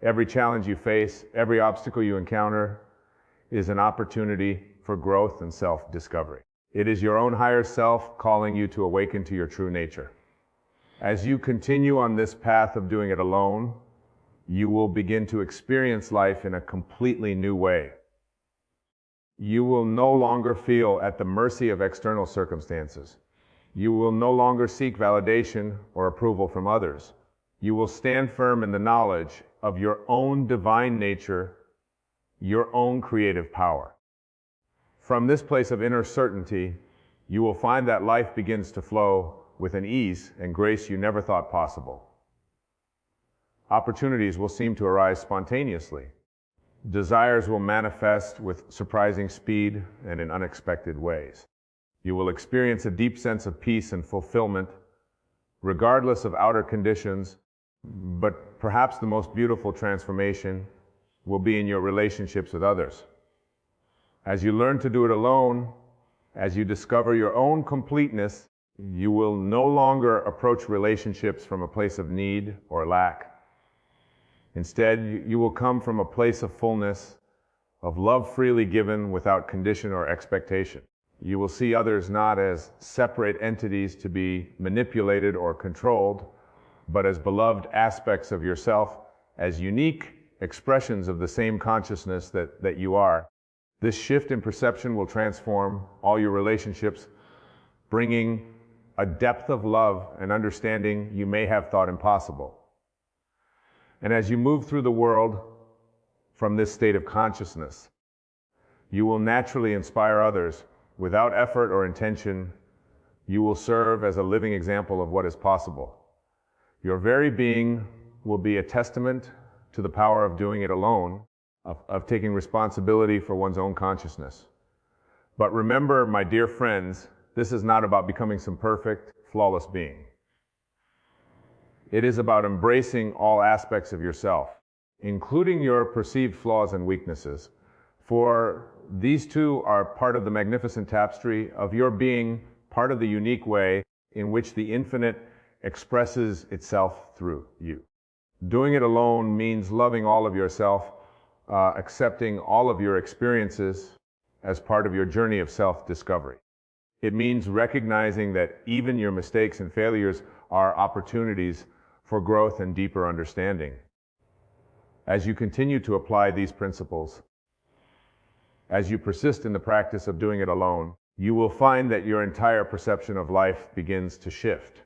Every challenge you face, every obstacle you encounter is an opportunity for growth and self-discovery. It is your own higher self calling you to awaken to your true nature. As you continue on this path of doing it alone, you will begin to experience life in a completely new way. You will no longer feel at the mercy of external circumstances. You will no longer seek validation or approval from others. You will stand firm in the knowledge of your own divine nature, your own creative power. From this place of inner certainty, you will find that life begins to flow with an ease and grace you never thought possible. Opportunities will seem to arise spontaneously. Desires will manifest with surprising speed and in unexpected ways. You will experience a deep sense of peace and fulfillment, regardless of outer conditions, but perhaps the most beautiful transformation will be in your relationships with others. As you learn to do it alone, as you discover your own completeness, you will no longer approach relationships from a place of need or lack. Instead, you will come from a place of fullness, of love freely given without condition or expectation. You will see others not as separate entities to be manipulated or controlled, but as beloved aspects of yourself, as unique expressions of the same consciousness that you are. This shift in perception will transform all your relationships, bringing a depth of love and understanding you may have thought impossible. And as you move through the world from this state of consciousness, you will naturally inspire others. Without effort or intention, you will serve as a living example of what is possible. Your very being will be a testament to the power of doing it alone, of taking responsibility for one's own consciousness. But remember, my dear friends, this is not about becoming some perfect, flawless being. It is about embracing all aspects of yourself, including your perceived flaws and weaknesses. For these two are part of the magnificent tapestry of your being, part of the unique way in which the infinite expresses itself through you. Doing it alone means loving all of yourself accepting all of your experiences as part of your journey of self-discovery. It means recognizing that even your mistakes and failures are opportunities for growth and deeper understanding. As you continue to apply these principles, as you persist in the practice of doing it alone, you will find that your entire perception of life begins to shift.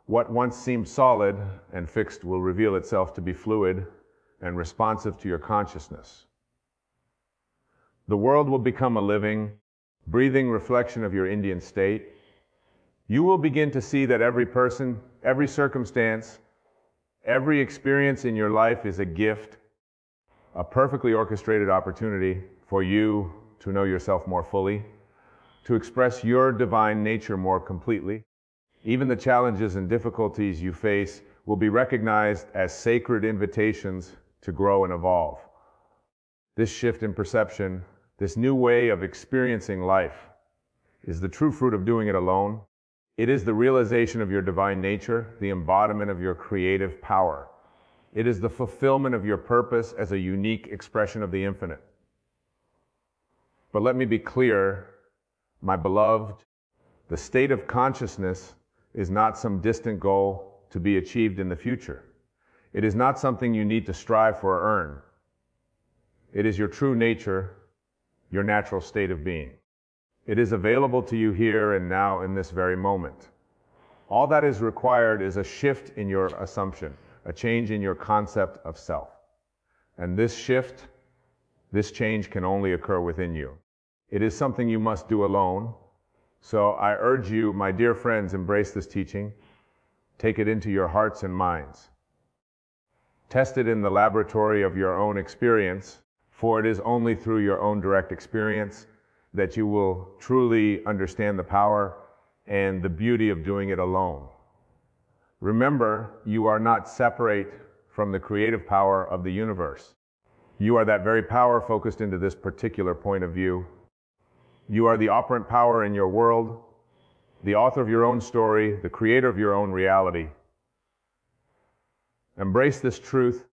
What once seemed solid and fixed will reveal itself to be fluid and responsive to your consciousness. The world will become a living, breathing reflection of your Indian state. You will begin to see that every person, every circumstance, every experience in your life is a gift, a perfectly orchestrated opportunity for you to know yourself more fully, to express your divine nature more completely. Even the challenges and difficulties you face will be recognized as sacred invitations to grow and evolve. This shift in perception, this new way of experiencing life, is the true fruit of doing it alone. It is the realization of your divine nature, the embodiment of your creative power. It is the fulfillment of your purpose as a unique expression of the infinite. But let me be clear, my beloved, the state of consciousness is not some distant goal to be achieved in the future. It is not something you need to strive for or earn. It is your true nature, your natural state of being. It is available to you here and now in this very moment. All that is required is a shift in your assumption, a change in your concept of self. And this shift, this change can only occur within you. It is something you must do alone. So I urge you, my dear friends, embrace this teaching. Take it into your hearts and minds. Test it in the laboratory of your own experience, for it is only through your own direct experience that you will truly understand the power and the beauty of doing it alone. Remember, you are not separate from the creative power of the universe. You are that very power focused into this particular point of view. You are the operant power in your world, the author of your own story, the creator of your own reality. Embrace this truth,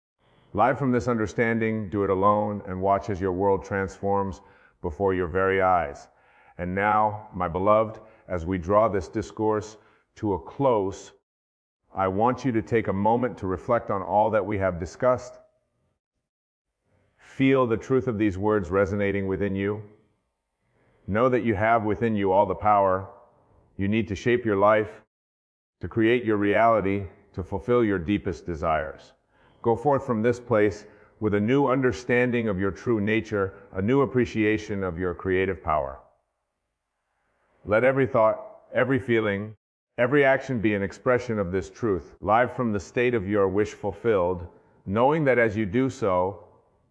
live from this understanding, do it alone, and watch as your world transforms before your very eyes. And now, my beloved, as we draw this discourse to a close, I want you to take a moment to reflect on all that we have discussed. Feel the truth of these words resonating within you. Know that you have within you all the power you need to shape your life, to create your reality, to fulfill your deepest desires. Go forth from this place with a new understanding of your true nature, a new appreciation of your creative power. Let every thought, every feeling, every action be an expression of this truth, live from the state of your wish fulfilled, knowing that as you do so,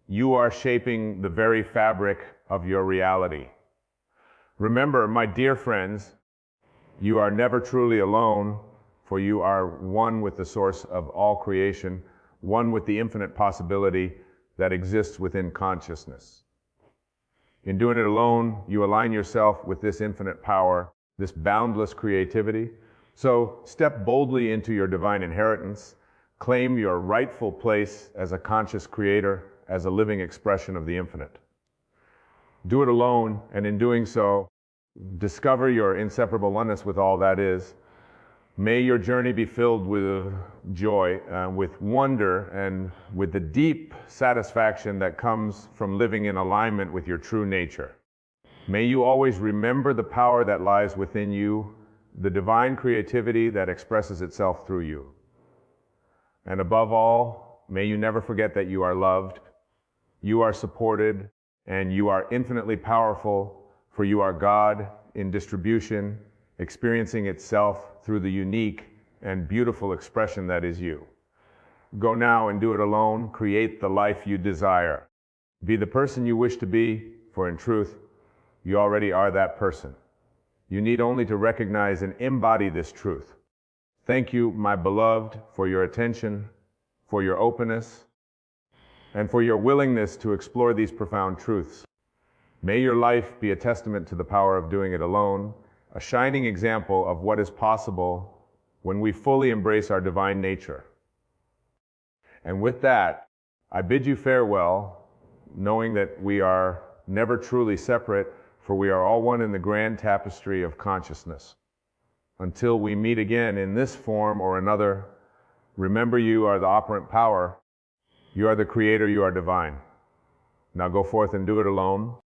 you are shaping the very fabric of your reality. Remember, my dear friends, you are never truly alone, for you are one with the source of all creation, one with the infinite possibility that exists within consciousness. In doing it alone, you align yourself with this infinite power, this boundless creativity. So step boldly into your divine inheritance, claim your rightful place as a conscious creator, as a living expression of the infinite. Do it alone, and in doing so, discover your inseparable oneness with all that is. May your journey be filled with joy, with wonder, and with the deep satisfaction that comes from living in alignment with your true nature. May you always remember the power that lies within you, the divine creativity that expresses itself through you. And above all, may you never forget that you are loved, you are supported, and you are infinitely powerful, for you are God in distribution, experiencing itself through the unique and beautiful expression that is you. Go now and do it alone. Create the life you desire. Be the person you wish to be, for in truth, you already are that person. You need only to recognize and embody this truth. Thank you, my beloved, for your attention, for your openness, and for your willingness to explore these profound truths. May your life be a testament to the power of doing it alone, a shining example of what is possible when we fully embrace our divine nature. And with that, I bid you farewell, knowing that we are never truly separate, for we are all one in the grand tapestry of consciousness. Until we meet again in this form or another, remember you are the operant power. You are the creator, you are divine. Now go forth and do it alone.